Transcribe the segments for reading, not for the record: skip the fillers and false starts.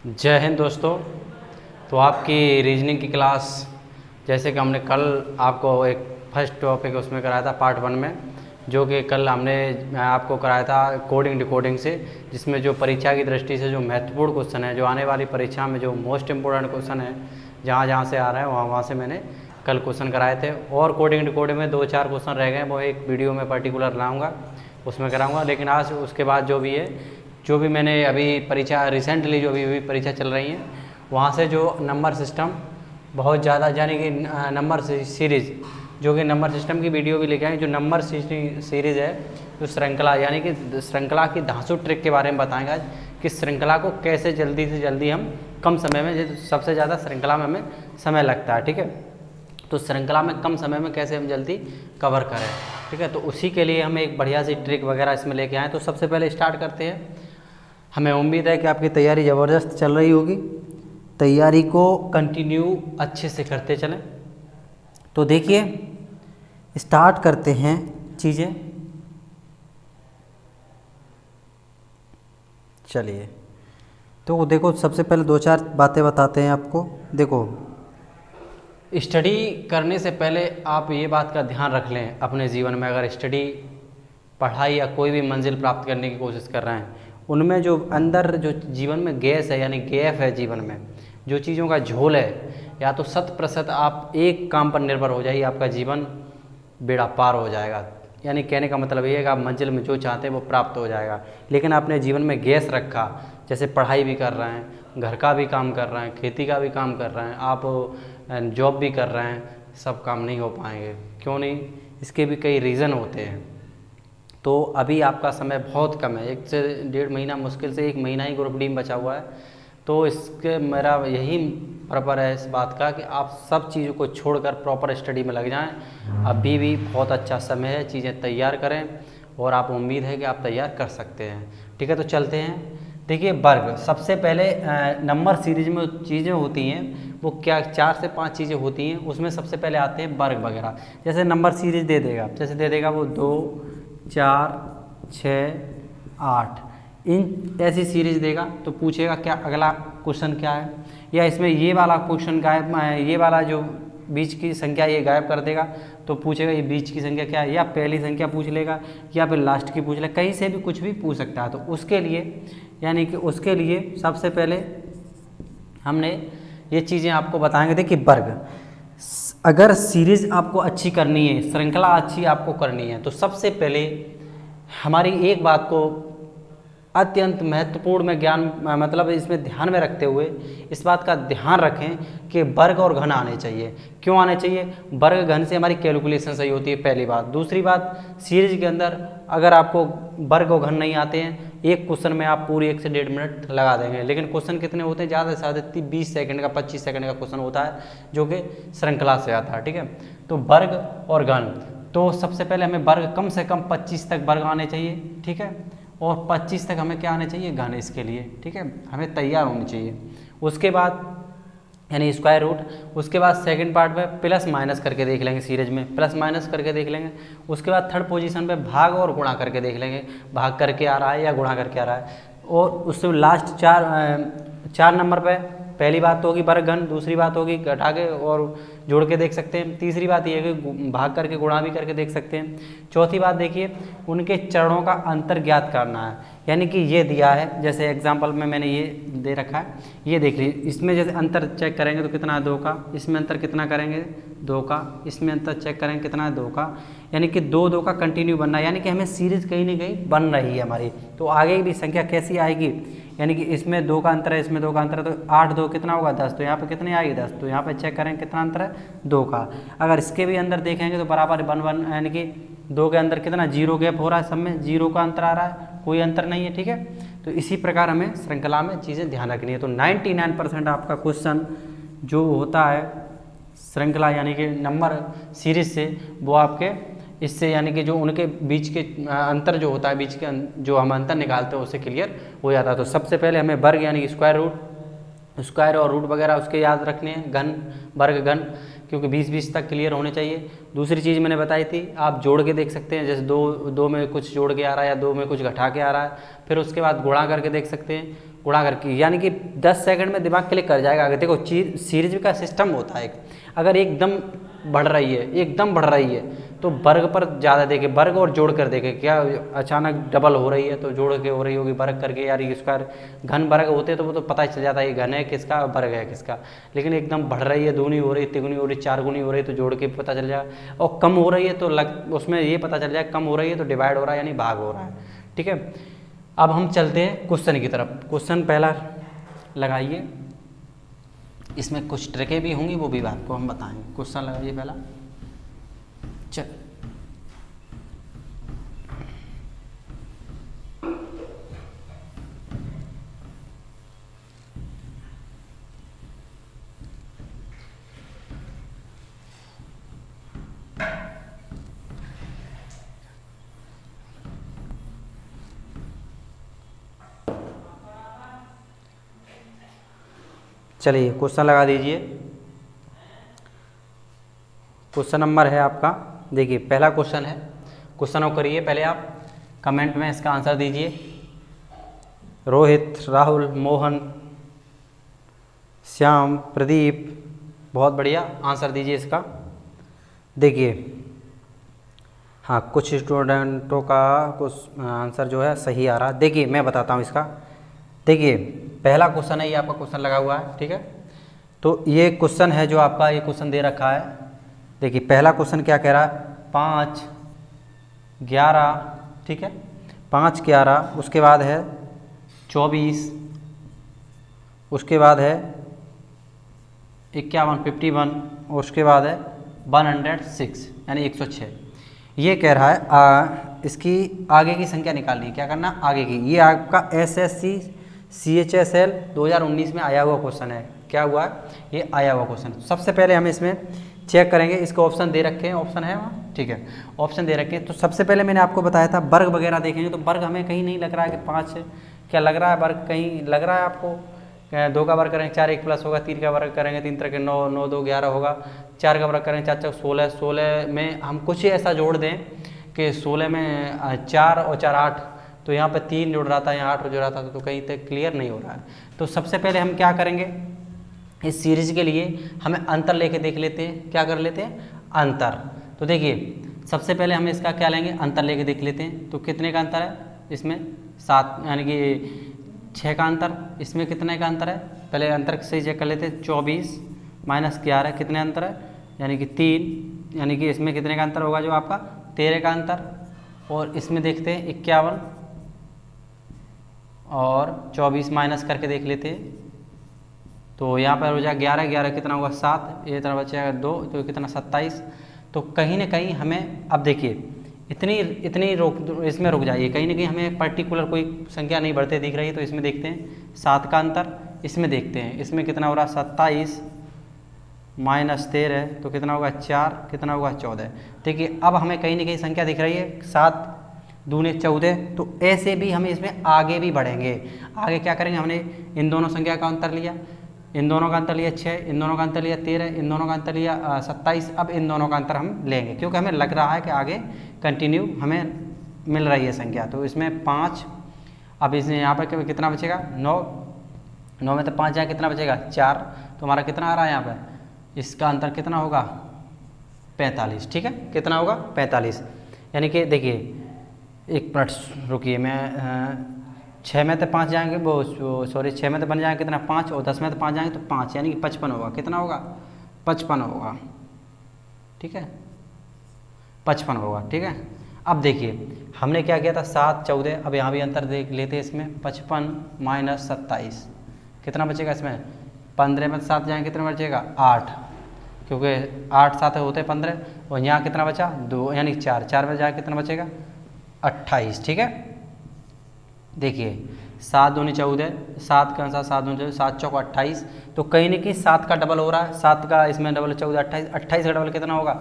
जय हिंद दोस्तों। तो आपकी रीजनिंग की क्लास जैसे कि हमने कल आपको एक फर्स्ट टॉपिक उसमें कराया था पार्ट 1 में, जो कि कल हमने आपको कराया था कोडिंग डिकोडिंग से, जिसमें जो परीक्षा की दृष्टि से जो महत्वपूर्ण क्वेश्चन है, जो आने वाली परीक्षा में जो मोस्ट इम्पोर्टेंट क्वेश्चन है, जहाँ जहाँ से आ रहा है वहाँ से मैंने कल क्वेश्चन कराए थे। और कोडिंग डिकोडिंग में 2-4 क्वेश्चन रह गए, वो एक वीडियो में पर्टिकुलर लाऊंगा, उसमें कराऊंगा। लेकिन आज उसके बाद जो भी मैंने अभी परीक्षा रिसेंटली जो भी परीक्षा चल रही है, वहाँ से जो नंबर सिस्टम बहुत ज़्यादा, यानी कि नंबर सीरीज़, जो कि नंबर सिस्टम की वीडियो भी लेके आए, जो नंबर सीरीज़ है, जो श्रृंखला, यानी कि श्रृंखला की धांसू ट्रिक के बारे में बताएंगे आज, कि श्रृंखला को कैसे जल्दी से जल्दी हम कम समय में, सबसे ज़्यादा श्रृंखला में हमें समय लगता है, ठीक है, तो श्रृंखला में कम समय में कैसे हम जल्दी कवर करें, ठीक है। तो उसी के लिए हम एक बढ़िया सी ट्रिक वगैरह इसमें लेके आए। तो सबसे पहले स्टार्ट करते हैं। हमें उम्मीद है कि आपकी तैयारी ज़बरदस्त चल रही होगी, तैयारी को कंटिन्यू अच्छे से करते चलें। तो देखिए, स्टार्ट करते हैं चीज़ें। चलिए, तो देखो, सबसे पहले 2-4 बातें बताते हैं आपको। देखो, स्टडी करने से पहले आप ये बात का ध्यान रख लें अपने जीवन में, अगर स्टडी, पढ़ाई या कोई भी मंजिल प्राप्त करने की कोशिश कर रहे हैं, उनमें जो अंदर जो जीवन में गैस है, यानी गैप है जीवन में, जो चीज़ों का झोल है, या तो 100% आप एक काम पर निर्भर हो जाइए, आपका जीवन बेड़ा पार हो जाएगा। यानी कहने का मतलब ये है कि आप मंजिल में जो चाहते हैं वो प्राप्त हो जाएगा। लेकिन आपने जीवन में गैस रखा, जैसे पढ़ाई भी कर रहे हैं, घर का भी काम कर रहे हैं, खेती का भी काम कर रहे हैं, आप जॉब भी कर रहे हैं, सब काम नहीं हो पाएंगे। क्यों नहीं? इसके भी कई रीज़न होते हैं। तो अभी आपका समय बहुत कम है, 1 से 1.5 महीना, मुश्किल से 1 महीना ही ग्रुप डी में बचा हुआ है। तो इसके मेरा यही पर्पज़ है इस बात का कि आप सब चीज़ों को छोड़कर प्रॉपर स्टडी में लग जाएं। अभी भी बहुत अच्छा समय है, चीज़ें तैयार करें, और आप उम्मीद है कि आप तैयार कर सकते हैं, ठीक है। तो चलते हैं। देखिए, वर्ग, सबसे पहले नंबर सीरीज में चीज़ें होती हैं वो क्या 4 से 5 चीज़ें होती हैं, उसमें सबसे पहले आते हैं वर्ग वगैरह। जैसे नंबर सीरीज दे देगा, जैसे दे देगा वो 2, 4, 6, 8, इन ऐसी सीरीज देगा, तो पूछेगा क्या अगला क्वेश्चन क्या है, या इसमें ये वाला क्वेश्चन गायब, ये वाला जो बीच की संख्या ये गायब कर देगा, तो पूछेगा ये बीच की संख्या क्या है, या पहली संख्या पूछ लेगा, या फिर लास्ट की पूछ लेगा, कहीं से भी कुछ भी पूछ सकता है। तो उसके लिए, यानी कि उसके लिए सबसे पहले हमने ये चीज़ें आपको बताएंगे। देखिए, वर्ग, अगर सीरीज आपको अच्छी करनी है, श्रृंखला अच्छी आपको करनी है, तो सबसे पहले हमारी एक बात को अत्यंत महत्वपूर्ण में ज्ञान, मतलब इसमें ध्यान में रखते हुए इस बात का ध्यान रखें कि वर्ग और घन आने चाहिए। क्यों आने चाहिए? वर्ग घन से हमारी कैलकुलेशन सही होती है, पहली बात। दूसरी बात, सीरीज के अंदर अगर आपको वर्ग और घन नहीं आते हैं, एक क्वेश्चन में आप पूरी 1 से 1.5 मिनट लगा देंगे। लेकिन क्वेश्चन कितने होते हैं? ज़्यादा से ज़्यादा 20 सेकंड का, 25 सेकंड का क्वेश्चन होता है, जो कि श्रृंखला से आता है, ठीक है। तो वर्ग और घन, तो सबसे पहले हमें वर्ग कम से कम 25 तक वर्ग आने चाहिए, ठीक है, और 25 तक हमें क्या आने चाहिए? घन, इसके लिए, ठीक है, हमें तैयार होनी चाहिए। उसके बाद यानी स्क्वायर रूट, उसके बाद सेकंड पार्ट में प्लस माइनस करके देख लेंगे, सीरीज में प्लस माइनस करके देख लेंगे। उसके बाद थर्ड पोजीशन पे भाग और गुणा करके देख लेंगे, भाग करके आ रहा है या गुणा करके आ रहा है। और उससे लास्ट 4 नंबर पे पहली बात तो होगी वर्ग घन, दूसरी बात होगी घटा के और जोड़ के देख सकते हैं, तीसरी बात ये है कि भाग करके गुणा भी करके देख सकते हैं। चौथी बात देखिए, उनके चरणों का अंतर ज्ञात करना है, यानी कि ये दिया है, जैसे एग्जांपल में मैंने ये दे रखा है, ये देख लीजिए, इसमें जैसे अंतर चेक करेंगे तो कितना है? 2 का। इसमें अंतर कितना करेंगे? 2 का। इसमें अंतर चेक करेंगे कितना है? 2 का। यानी कि 2 का कंटिन्यू बनना है, यानी कि हमें सीरीज कहीं ना कहीं बन रही है हमारी। तो आगे भी संख्या कैसी आएगी? यानी कि इसमें 2 का अंतर है, इसमें 2 का अंतर है, तो 8 2 कितना होगा? 10। तो यहाँ पे कितनी आएगी? 10। तो यहाँ पे चेक करें कितना अंतर है? 2 का। अगर इसके भी अंदर देखेंगे तो बराबर 1 1, यानी कि 2 के अंदर कितना? 0 गैप हो रहा है, सब में 0 का अंतर आ रहा है, कोई अंतर नहीं है, ठीक है। तो इसी प्रकार हमें श्रृंखला में चीज़ें ध्यान रखनी है। तो 99% आपका क्वेश्चन जो होता है श्रृंखला, यानी कि नंबर सीरीज से, वो आपके इससे, यानी कि जो उनके बीच के अंतर जो होता है, बीच के जो हम अंतर निकालते हैं, उससे क्लियर हो जाता है। तो सबसे पहले हमें वर्ग यानी कि स्क्वायर रूट, स्क्वायर और रूट वगैरह उसके याद रखने हैं, घन, वर्ग, घन, क्योंकि 20-20 तक क्लियर होने चाहिए। दूसरी चीज़ मैंने बताई थी, आप जोड़ के देख सकते हैं, जैसे दो में कुछ जोड़ के आ रहा है या दो में कुछ घटा के आ रहा है, फिर उसके बाद गुणा करके देख सकते हैं, गुणा करके, यानी कि 10 सेकंड में दिमाग क्लिक कर जाएगा। अगर देखो सीरीज का सिस्टम होता है, अगर एकदम बढ़ रही है, एकदम बढ़ रही है, तो वर्ग पर ज़्यादा देखे, वर्ग और जोड़ कर देखे, क्या अचानक डबल हो रही है तो जोड़ के हो रही होगी, वर्ग करके, यार इसका घन वर्ग होते तो वो तो पता ही चल जाता है ये घन है किसका, वर्ग है किसका। लेकिन एकदम बढ़ रही है, दूनी हो रही, तिगुनी हो रही, चार गुनी हो रही, तो जोड़ के पता चल जाएगा, और कम हो रही है तो उसमें ये पता चल जाएगा कम हो रही है तो डिवाइड हो रहा है, यानी भाग हो रहा है। ठीक है, अब हम चलते हैं क्वेश्चन की तरफ। क्वेश्चन पहला लगाइए, इसमें कुछ ट्रिकें भी होंगी, वो भी आपको हम बताएंगे। क्वेश्चन लगाइए पहला, चल चलिए क्वेश्चन लगा दीजिए। क्वेश्चन नंबर है आपका, देखिए पहला क्वेश्चन है, क्वेश्चन को करिए, पहले आप कमेंट में इसका आंसर दीजिए। रोहित, राहुल, मोहन, श्याम, प्रदीप, बहुत बढ़िया, आंसर दीजिए इसका। देखिए हाँ, कुछ स्टूडेंटों का कुछ आंसर जो है सही आ रहा है। देखिए मैं बताता हूँ इसका। देखिए पहला क्वेश्चन है, ये आपका क्वेश्चन लगा हुआ है, ठीक है। तो ये क्वेश्चन है जो आपका, ये क्वेश्चन दे रखा है। देखिए पहला क्वेश्चन क्या कह रहा है, 5, 11, ठीक है, 5, 11, उसके बाद है 24, उसके बाद है 51, 51, और उसके बाद है 106, यानी 106। ये कह रहा है इसकी आगे की संख्या निकालनी है। क्या करना, आगे की। ये आपका SSC CHSL 2019 में आया हुआ क्वेश्चन है। क्या हुआ है, ये आया हुआ क्वेश्चन। सबसे पहले हम इसमें चेक करेंगे, इसको ऑप्शन दे रखे हैं, ऑप्शन है वहाँ, ठीक है, ऑप्शन दे रखे हैं। तो सबसे पहले मैंने आपको बताया था वर्ग वगैरह देखेंगे, तो वर्ग हमें कहीं नहीं लग रहा है कि 5 है। क्या लग रहा है वर्ग, कहीं लग रहा है आपको? 2 का वर्ग करेंगे 4, 1 प्लस होगा, 3 का वर्ग करेंगे 3 तरह के 9, 9 2 11 होगा, 4 का वर्ग करेंगे 4 4 16, 16 में हम कुछ ही ऐसा जोड़ दें कि 16 में 4 और 4 8, तो यहाँ पे 3 जुड़ रहा था, यहाँ 8 जुड़ रहा था, तो कहीं तक क्लियर नहीं हो रहा है। तो सबसे पहले हम क्या करेंगे, इस सीरीज के लिए हमें अंतर लेके देख लेते हैं। क्या कर लेते हैं, अंतर। तो देखिए सबसे पहले हम इसका क्या लेंगे, अंतर लेके देख लेते हैं। तो कितने का अंतर है इसमें, 7, यानी कि 6 का अंतर। इसमें कितने का अंतर है, पहले अंतर से चेक कर लेते हैं। 24 माइनस 11 कितने अंतर है, यानी कि 3, यानी कि इसमें कितने का अंतर होगा, जो आपका 13 का अंतर। और इसमें देखते हैं 51 और 24 माइनस करके देख लेते हैं। तो यहाँ पर हो जाएगा 11, 11 कितना होगा 7, ये तरह बचेगा 2, तो कितना 27। तो कहीं ना कहीं हमें, अब देखिए इतनी इसमें रुक जाइए, कहीं ना कहीं हमें पर्टिकुलर कोई संख्या नहीं बढ़ते दिख रही है। तो इसमें देखते हैं 7 का अंतर, इसमें देखते हैं इसमें कितना हो रहा है, 27 माइनस 13, तो कितना होगा 4, कितना होगा 14। देखिए अब हमें कहीं ना कहीं संख्या दिख रही है 7 दूने 14। तो ऐसे भी हम इसमें आगे भी बढ़ेंगे। आगे क्या करेंगे, हमने इन दोनों संख्या का अंतर लिया, इन दोनों का अंतर लिया 6, इन दोनों का अंतर लिया 13, इन दोनों का अंतर लिया 27। अब इन दोनों का अंतर हम लेंगे, क्योंकि हमें लग रहा है कि आगे कंटिन्यू हमें मिल रही है संख्या। तो इसमें 5, अब इसमें यहाँ पर कितना बचेगा, 9, 9 में तो 5 जाए कितना बचेगा 4, तो हमारा कितना आ रहा है यहाँ पर, इसका अंतर कितना होगा 45, ठीक है, कितना होगा 45। यानी कि देखिए 1 मिनट रुकिए, मैं 6 में तो 5 जाएंगे, वो सॉरी 6 में तो बन जाएंगे कितना 5, और 10 में तो 5 जाएंगे तो 5, यानी कि 55 होगा। कितना होगा 55 होगा, ठीक है, 55 होगा, ठीक है। अब देखिए हमने क्या किया था 7 14, अब यहाँ भी अंतर देख लेते हैं इसमें, 55 माइनस 27 कितना बचेगा इसमें, 15 में 7 जाएंगे कितना बचेगा 8, क्योंकि 8 7 होते हैं 15, और यहाँ कितना बचा 2, यानी 4, 4 में जाए कितना बचेगा 28, ठीक है। देखिए 7 दूनी 14, 7 का आंसर 7 दूनी 7 चौक 28। तो कहीं ना कहीं 7 का डबल हो रहा है, 7 का इसमें डबल 14 28, 28 का डबल कितना होगा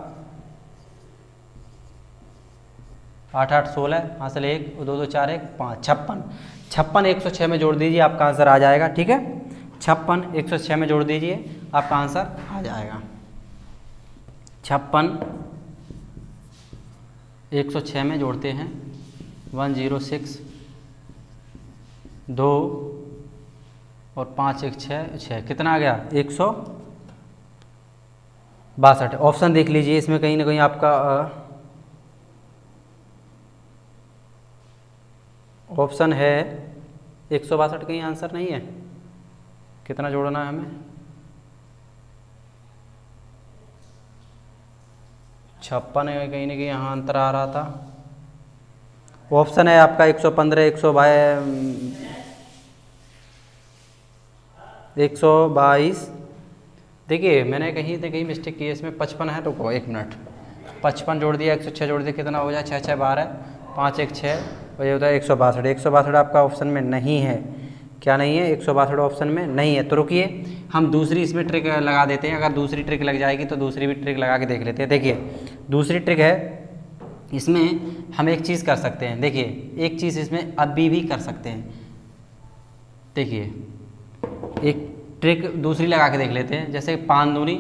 8 8 16, हासिल 1 2 2 4 1 5 56, 56 106 में जोड़ दीजिए, आपका आंसर आ जाएगा, ठीक है। 56 106 में जोड़ दीजिए, आपका आंसर आ जाएगा। 56 106 में जोड़ते हैं 106 2 और 5 1 6 कितना आ गया 162। ऑप्शन देख लीजिए, इसमें कहीं ना कहीं आपका ऑप्शन है 162, कहीं आंसर नहीं है। कितना जोड़ना है हमें 56 है, कहीं ना कहीं यहाँ अंतर आ रहा था। ऑप्शन है आपका 115 122। देखिए मैंने कहीं ना कहीं मिस्टेक की है इसमें, 55 है, रुको 1 मिनट, 55 जोड़ दिया 106 जोड़ दिया, कितना हो जाए 6 6 12 5 1 6 और ये होता है 162। 162 आपका ऑप्शन में नहीं है। क्या नहीं है 162 ऑप्शन में नहीं है। तो रुकिए हम दूसरी इसमें ट्रिक लगा देते हैं, अगर दूसरी ट्रिक लग जाएगी तो दूसरी भी ट्रिक लगा के देख लेते हैं। देखिए दूसरी ट्रिक है, इसमें हम एक चीज़ कर सकते हैं। देखिए एक चीज़ इसमें अभी भी कर सकते हैं। देखिए एक ट्रिक दूसरी लगा के देख लेते हैं। जैसे 5 दूनी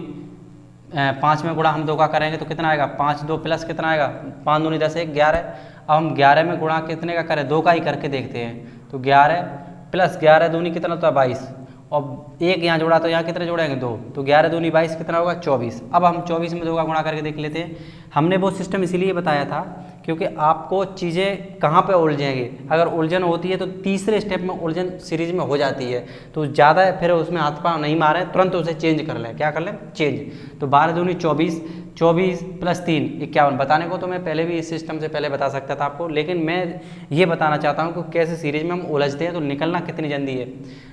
5 में गुणा हम 2 का करेंगे तो कितना आएगा 5 2 प्लस कितना आएगा 5 दूनी 10 1 11। अब हम 11 में गुणा कितने का करें 2 का ही करके देखते हैं। तो 11 प्लस 11 दूनी कितना होता है 22 और 1 यहाँ जोड़ा तो यहाँ कितने जोड़ेंगे 2, तो 11 दूनी 22 कितना होगा 24। अब हम 24 में 2 का गुणा करके देख लेते हैं। हमने वो सिस्टम इसीलिए बताया था क्योंकि आपको चीज़ें कहाँ पे उलझेंगी, अगर उलझन होती है तो तीसरे स्टेप में उलझन सीरीज में हो जाती है, तो ज़्यादा फिर उसमें हाथ पाँव नहीं मारें, तुरंत उसे चेंज कर लें। क्या कर लें चेंज। तो 12 दूनी 24, 24 प्लस 3 51। बताने को तो मैं पहले भी इस सिस्टम से पहले बता सकता था आपको, लेकिन मैं ये बताना चाहता हूँ कि कैसे सीरीज में हम उलझते हैं तो निकलना कितनी जल्दी है।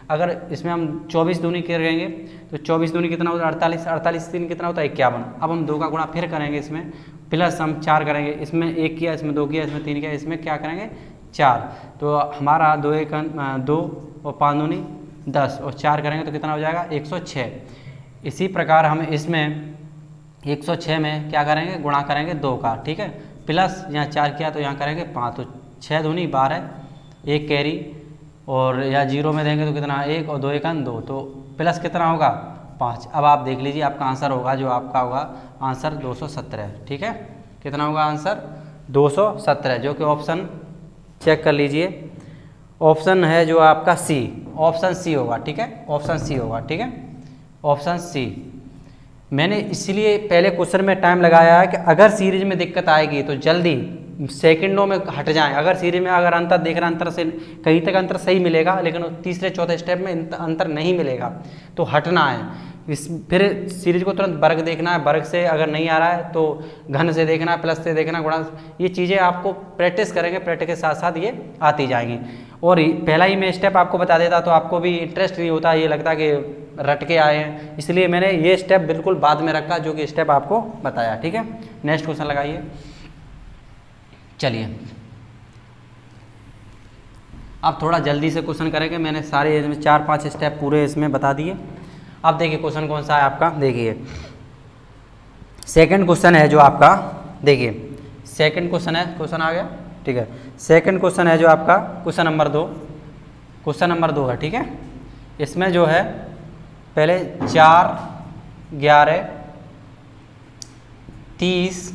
अगर इसमें हम 24 दूनी करेंगे तो 24 दूनी कितना होता है 48, 48 3 कितना होता है 51। अब हम 2 का गुणा फिर करेंगे, इसमें प्लस हम 4 करेंगे, इसमें 1 किया, इसमें 2 किया, इसमें 3 किया, इसमें क्या करेंगे 4। तो हमारा 2 1 2 और 5 दूनी 10 और 4 करेंगे तो कितना हो जाएगा 106। इसी प्रकार हम इसमें 106 में क्या करेंगे गुणा करेंगे 2 का, ठीक है, प्लस यहाँ 4 किया तो यहाँ करेंगे 5, तो 6 दूनी 12, 1 कैरी और या 0 में देंगे तो कितना 1 और 2 1 2, तो प्लस कितना होगा 5। अब आप देख लीजिए आपका आंसर होगा, जो आपका होगा आंसर 217, ठीक है। कितना होगा आंसर 217, जो कि ऑप्शन चेक कर लीजिए, ऑप्शन है जो आपका सी, ऑप्शन सी होगा, ठीक है, ऑप्शन सी होगा, ठीक है, ऑप्शन सी। मैंने इसलिए पहले क्वेश्चन में टाइम लगाया है कि अगर सीरीज में दिक्कत आएगी तो जल्दी सेकंडों में हट जाएं। अगर सीरीज में अगर अंतर देख रहा, अंतर से कहीं तक अंतर सही मिलेगा, लेकिन तीसरे चौथे स्टेप में अंतर नहीं मिलेगा तो हटना है। फिर सीरीज को तुरंत वर्ग देखना है, वर्ग से अगर नहीं आ रहा है तो घन से देखना है, प्लस से देखना, गुणा, ये चीज़ें आपको प्रैक्टिस करेंगे, प्रैक्टिस के साथ साथ ये आती जाएंगी। और पहला ही मैं स्टेप आपको बता देता तो आपको भी इंटरेस्ट नहीं होता, ये लगता कि रट के आए हैं, इसलिए मैंने ये स्टेप बिल्कुल बाद में रखा, जो कि स्टेप आपको बताया, ठीक है। नेक्स्ट क्वेश्चन लगाइए। चलिए अब थोड़ा जल्दी से क्वेश्चन करेंगे, मैंने सारे इसमें 4-5 स्टेप पूरे इसमें बता दिए। अब देखिए क्वेश्चन कौन सा है आपका, देखिए सेकंड क्वेश्चन है जो आपका, देखिए सेकंड क्वेश्चन है, क्वेश्चन आ गया, ठीक है। सेकंड क्वेश्चन है जो आपका क्वेश्चन नंबर 2, क्वेश्चन नंबर 2 है, ठीक है। इसमें जो है पहले 4 11 30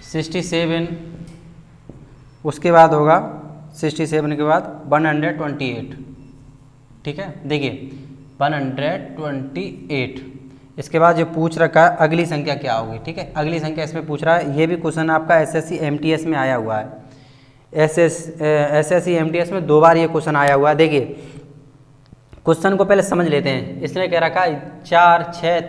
67, उसके बाद होगा 67 के बाद 128, ठीक है। देखिए 128, इसके बाद जो पूछ रखा है अगली संख्या क्या होगी, ठीक है, अगली संख्या इसमें पूछ रहा है। ये भी क्वेश्चन आपका एसएससी एमटीएस में आया हुआ है, एसएससी एमटीएस में 2 बार ये क्वेश्चन आया हुआ है। देखिए क्वेश्चन को पहले समझ लेते हैं। इसने कह रखा है 4 6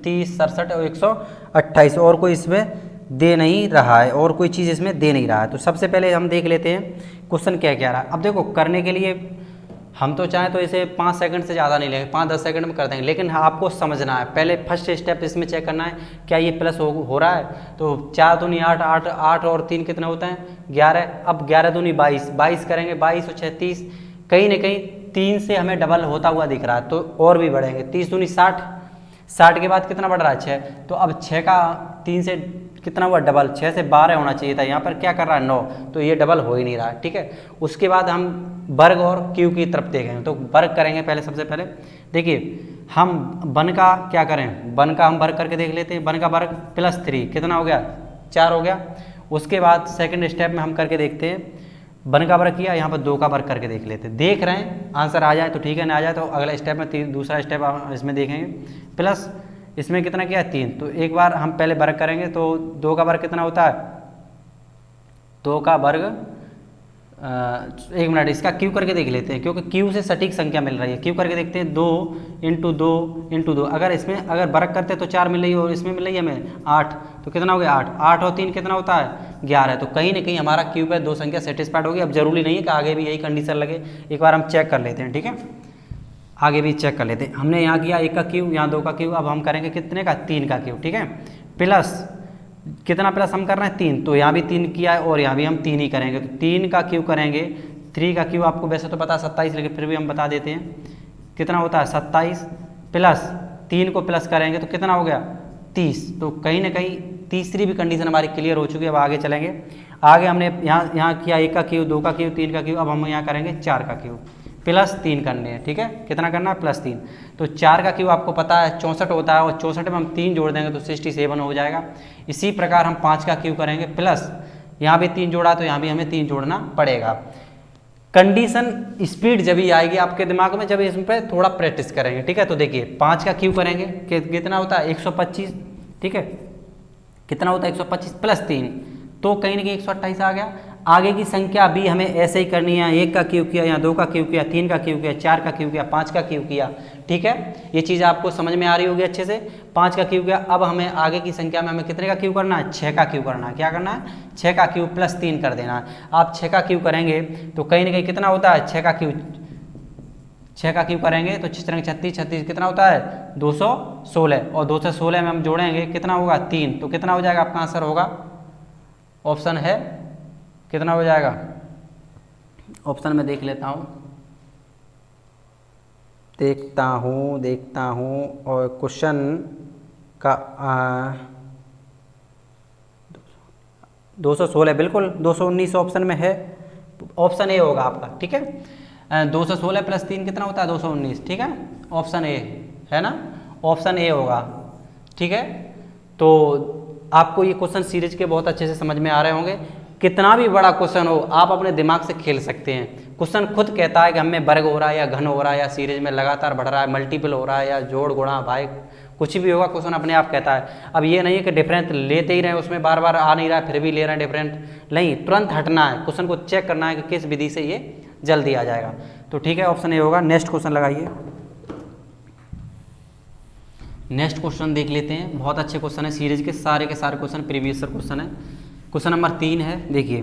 30 67 और 128, और कोई इसमें दे नहीं रहा है, और कोई चीज़ इसमें दे नहीं रहा है। तो सबसे पहले हम देख लेते हैं क्वेश्चन क्या कह रहा है। अब देखो करने के लिए हम तो चाहें तो इसे 5 सेकंड से ज़्यादा नहीं लेंगे, 5-10 सेकंड में कर देंगे, लेकिन आपको समझना है। पहले फर्स्ट स्टेप इसमें चेक करना है क्या ये प्लस हो रहा है। तो 4 दूनी 8 8 8 और 3 कितने होते हैं 11। अब 11 दूनी 22 22 करेंगे, 22 और 6 30, कहीं ना कहीं 3 से हमें डबल होता हुआ दिख रहा है, तो और भी बढ़ेंगे। 30 दूनी 60, 60 के बाद कितना बढ़ रहा है 6, तो अब 6 का 3 से कितना हुआ डबल, 6 से 12 होना चाहिए था, यहाँ पर क्या कर रहा है 9, तो ये डबल हो ही नहीं रहा है, ठीक है। उसके बाद हम वर्ग और क्यू की तरफ देखेंगे, तो वर्ग करेंगे पहले। सबसे पहले देखिए हम वन का क्या करें, वन का हम वर्ग करके देख लेते हैं। वन का वर्ग प्लस 3 कितना हो गया, 4 हो गया। उसके बाद सेकंड स्टेप में हम करके देखते हैं, वन का वर्ग किया, यहाँ पर 2 का वर्ग करके देख लेते हैं। देख रहे हैं आंसर आ जाए तो ठीक है, ना आ जाए तो अगला स्टेप में दूसरा स्टेप इसमें देखेंगे। प्लस इसमें कितना किया, 3। तो एक बार हम पहले वर्ग करेंगे तो 2 का वर्ग कितना होता है, 2 का वर्ग 1 मिनट इसका क्यू करके देख लेते हैं, क्योंकि क्यू से सटीक संख्या मिल रही है। क्यू करके देखते हैं, 2 × 2 × 2। अगर इसमें अगर वर्ग करते तो 4 मिल रही है और इसमें मिल रही है हमें 8, तो कितना हो गया 8। 8 और 3 कितना होता है 11। तो कहीं ना कहीं हमारा क्यू पे 2 संख्या सेटिस्फाइड होगी। अब जरूरी नहीं है कि आगे भी यही कंडीशन लगे, एक बार हम चेक कर लेते हैं, ठीक है, आगे भी चेक कर लेते हैं। हमने यहाँ किया 1 का क्यू, यहाँ 2 का क्यू, अब हम करेंगे कितने का, 3 का क्यू, ठीक है। प्लस कितना प्लस हम कर रहे हैं, 3, तो यहाँ भी 3 किया है और यहाँ भी हम 3 ही करेंगे। तो 3 का क्यू करेंगे, 3 का क्यू आपको वैसे तो पता है 27, लेकिन फिर भी हम बता देते हैं कितना होता है 27, प्लस 3 को प्लस करेंगे तो कितना हो गया 30। तो कहीं ना कहीं तीसरी भी कंडीशन हमारी क्लियर हो चुकी है। अब आगे चलेंगे। आगे हमने यहाँ किया 1 का क्यू, 2 का क्यू, 3 का क्यू, अब हम यहाँ करेंगे 4 का क्यू, प्लस 3 करने हैं, ठीक है। कितना करना है, प्लस 3। तो 4 का क्यू आपको पता है 64 होता है, और 64 में हम 3 जोड़ देंगे तो 67 हो जाएगा। इसी प्रकार हम 5 का क्यू करेंगे, प्लस यहाँ भी 3 जोड़ा तो यहाँ भी हमें 3 जोड़ना पड़ेगा। कंडीशन स्पीड जब ही आएगी आपके दिमाग में जब इस पर थोड़ा प्रैक्टिस करेंगे, ठीक है। तो देखिए 5 का क्यू करेंगे कितना होता है 125, ठीक है, कितना होता है 125 प्लस 3, तो कहीं ना कहीं 128 आ गया। आगे की संख्या भी हमें ऐसे ही करनी है, 1 का क्यू किया, यहाँ 2 का क्यू किया, 3 का क्यू किया, 4 का क्यू किया, 5 का क्यू किया, ठीक है। ये चीज़ आपको समझ में आ रही होगी अच्छे से। 5 का क्यू किया, अब हमें आगे की संख्या में हमें कितने का क्यू करना है, 6 का क्यू करना है। क्या करना है, 6 का क्यू प्लस 3 कर देना है। आप 6 का क्यू करेंगे तो कहीं ना कहीं कितना होता है 6 का क्यू, 6 का क्यू करेंगे तो 6 36 36 कितना होता है 216, और 216 में हम जोड़ेंगे कितना होगा 3, तो कितना हो जाएगा आपका आंसर होगा, ऑप्शन है कितना हो जाएगा, ऑप्शन में देख लेता हूँ, देखता हूँ और क्वेश्चन का 216 बिल्कुल 219 ऑप्शन में है, ऑप्शन ए होगा आपका, ठीक है। 216 प्लस 3 कितना होता है 219, ठीक है, ऑप्शन ए है ना, ऑप्शन ए होगा, ठीक है। तो आपको ये क्वेश्चन सीरीज के बहुत अच्छे से समझ में आ रहे होंगे। कितना भी बड़ा क्वेश्चन हो आप अपने दिमाग से खेल सकते हैं। क्वेश्चन खुद कहता है कि हमें वर्ग हो रहा है या घन हो रहा है या सीरीज में लगातार बढ़ रहा है, मल्टीपल हो रहा है या जोड़ गुणा भाग, कुछ भी होगा क्वेश्चन अपने आप कहता है। अब ये नहीं है कि डिफरेंस लेते ही रहे, उसमें बार बार आ नहीं रहा है फिर भी ले रहे हैं डिफरेंट, नहीं, तुरंत हटना है, क्वेश्चन को चेक करना है कि किस विधि से ये जल्दी आ जाएगा। तो ठीक है, ऑप्शन ए होगा। नेक्स्ट क्वेश्चन लगाइए। नेक्स्ट क्वेश्चन देख लेते हैं, बहुत अच्छे क्वेश्चन है, सीरीज के सारे क्वेश्चन प्रीवियस क्वेश्चन है। क्वेश्चन नंबर 3 है, देखिए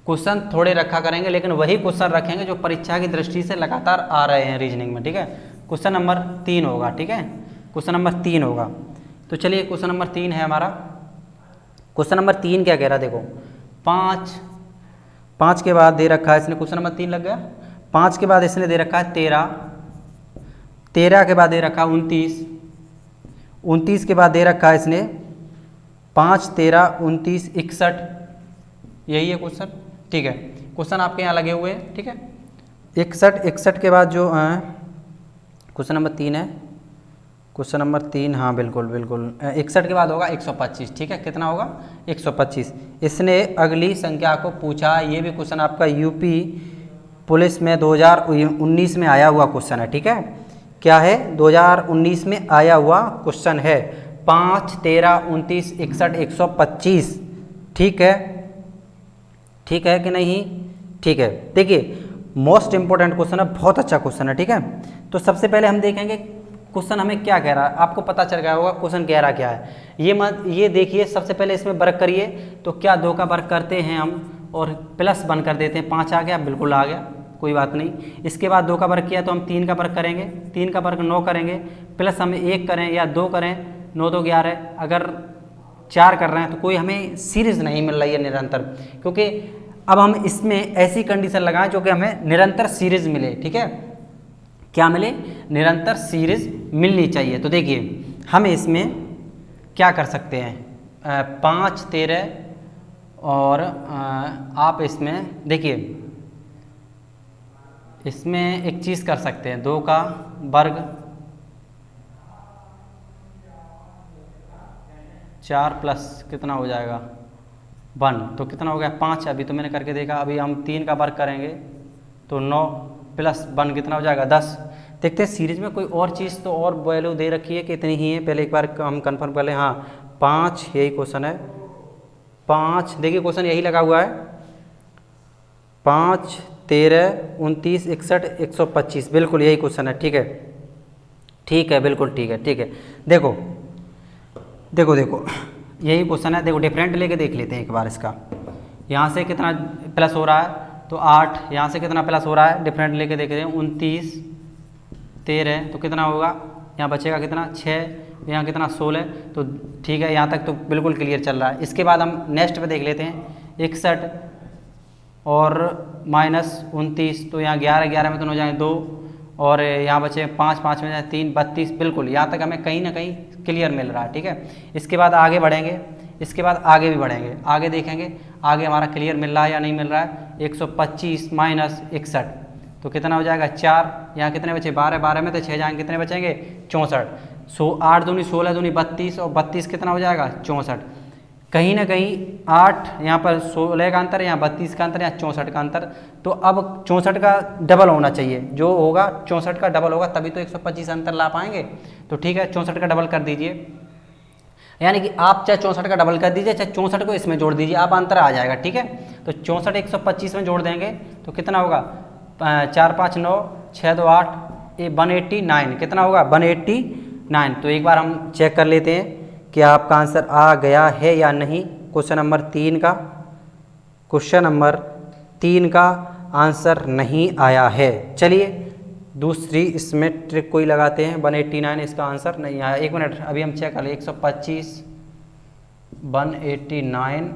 क्वेश्चन थोड़े रखा करेंगे लेकिन वही क्वेश्चन रखेंगे जो परीक्षा की दृष्टि से लगातार आ रहे हैं रीजनिंग में, ठीक है। क्वेश्चन नंबर 3 होगा, ठीक है, क्वेश्चन नंबर 3 होगा। तो चलिए क्वेश्चन नंबर 3 है हमारा। क्वेश्चन नंबर 3 क्या कह रहा है, देखो 5 के बाद दे रखा है इसने, क्वेश्चन नंबर 3 लग गया। 5 के बाद इसने दे रखा है 13 के बाद दे रखा है 29 के बाद दे रखा है इसने 5 13 29 61, यही है क्वेश्चन, ठीक है। क्वेश्चन आपके यहाँ लगे हुए हैं, ठीक है। 61 के बाद जो क्वेश्चन नंबर 3 है, क्वेश्चन नंबर 3, हाँ बिल्कुल 61 के बाद होगा 125, ठीक है। कितना होगा 125। इसने अगली संख्या को पूछा, ये भी क्वेश्चन आपका यूपी पुलिस में 2019 में आया हुआ क्वेश्चन है, ठीक है। क्या है, 2019 में आया हुआ क्वेश्चन है। 5 13 29 61 125, ठीक है कि नहीं, ठीक है। देखिए मोस्ट इंपॉर्टेंट क्वेश्चन है, बहुत अच्छा क्वेश्चन है, ठीक है। तो सबसे पहले हम देखेंगे क्वेश्चन हमें क्या कह रहा है, आपको पता चल गया होगा क्वेश्चन कह रहा क्या है। ये देखिए, सबसे पहले इसमें वर्ग करिए, तो क्या 2 का वर्ग करते हैं हम और प्लस 1 कर देते हैं, 5 आ गया, बिल्कुल आ गया, कोई बात नहीं। इसके बाद 2 का वर्ग किया तो हम 3 का वर्ग करेंगे, 3 का वर्ग 9 करेंगे, प्लस हम 1 करें या 2 करें, 9 2 11, अगर 4 कर रहे हैं तो कोई हमें सीरीज नहीं मिल रही है निरंतर, क्योंकि अब हम इसमें ऐसी कंडीशन लगाएं जो कि हमें निरंतर सीरीज मिले, ठीक है। क्या मिले, निरंतर सीरीज मिलनी चाहिए। तो देखिए हम इसमें क्या कर सकते हैं, 5 13 और आप इसमें देखिए, इसमें एक चीज़ कर सकते हैं, 2 का वर्ग 4 प्लस कितना हो जाएगा 1, तो कितना हो गया 5। अभी तो मैंने करके देखा, अभी हम 3 का वर्क करेंगे तो 9 प्लस 1 कितना हो जाएगा 10। देखते हैं सीरीज में कोई और चीज़ तो और वैल्यू दे रखी है कि इतनी ही है, पहले एक बार हम कंफर्म कर लें। हाँ 5 यही क्वेश्चन है, 5 देखिए क्वेश्चन यही लगा हुआ है, 5 13 29 61 125, बिल्कुल यही क्वेश्चन है। ठीक है ठीक है बिल्कुल ठीक है ठीक है। देखो देखो देखो यही क्वेश्चन है, देखो डिफरेंट लेके देख लेते हैं एक बार इसका। यहाँ से कितना प्लस हो रहा है तो 8, यहाँ से कितना प्लस हो रहा है डिफरेंट लेके देख रहे हैं 29 13, तो कितना होगा यहाँ बचेगा कितना 6, यहाँ कितना 16, तो ठीक है यहाँ तक तो बिल्कुल क्लियर चल रहा है। इसके बाद हम नेक्स्ट पे देख लेते हैं 61 और -29, तो यहाँ 11 11 में तो हो जाएंगे 2, और यहाँ बचे 5 5 में जाए 3 32, बिल्कुल यहाँ तक हमें कहीं ना कहीं क्लियर मिल रहा है। ठीक है इसके बाद आगे बढ़ेंगे, इसके बाद आगे भी बढ़ेंगे, आगे देखेंगे आगे हमारा क्लियर मिल रहा है या नहीं मिल रहा है। 125 माइनस 61 तो कितना हो जाएगा 4, यहाँ कितने बचे 12 12 में तो 6 जाएंगे, कितने बचेंगे 64, 8 दूनी 16 दूनी 32, और 32 कितना हो जाएगा 64। कहीं ना कहीं 8 यहाँ पर 16 का अंतर है, यहाँ 32 का अंतर, यहाँ 64 का अंतर, तो अब 64 का डबल होना चाहिए, जो होगा 64 का डबल होगा तभी तो 125 अंतर ला पाएंगे। तो ठीक है 64 का डबल कर दीजिए, यानी कि आप चाहे 64 का डबल कर दीजिए चाहे 64 को इसमें जोड़ दीजिए, आप अंतर आ जाएगा। ठीक है तो 64 125 में जोड़ देंगे तो कितना होगा 4 5 9 6 2 8 189, कितना होगा 189। तो एक बार हम चेक कर लेते हैं कि आपका आंसर आ गया है या नहीं। क्वेश्चन नंबर 3 का, क्वेश्चन नंबर 3 का आंसर नहीं आया है। चलिए दूसरी इसमें ट्रिक कोई लगाते हैं, 189 इसका आंसर नहीं आया। 1 मिनट अभी हम चेक कर लें, 125 189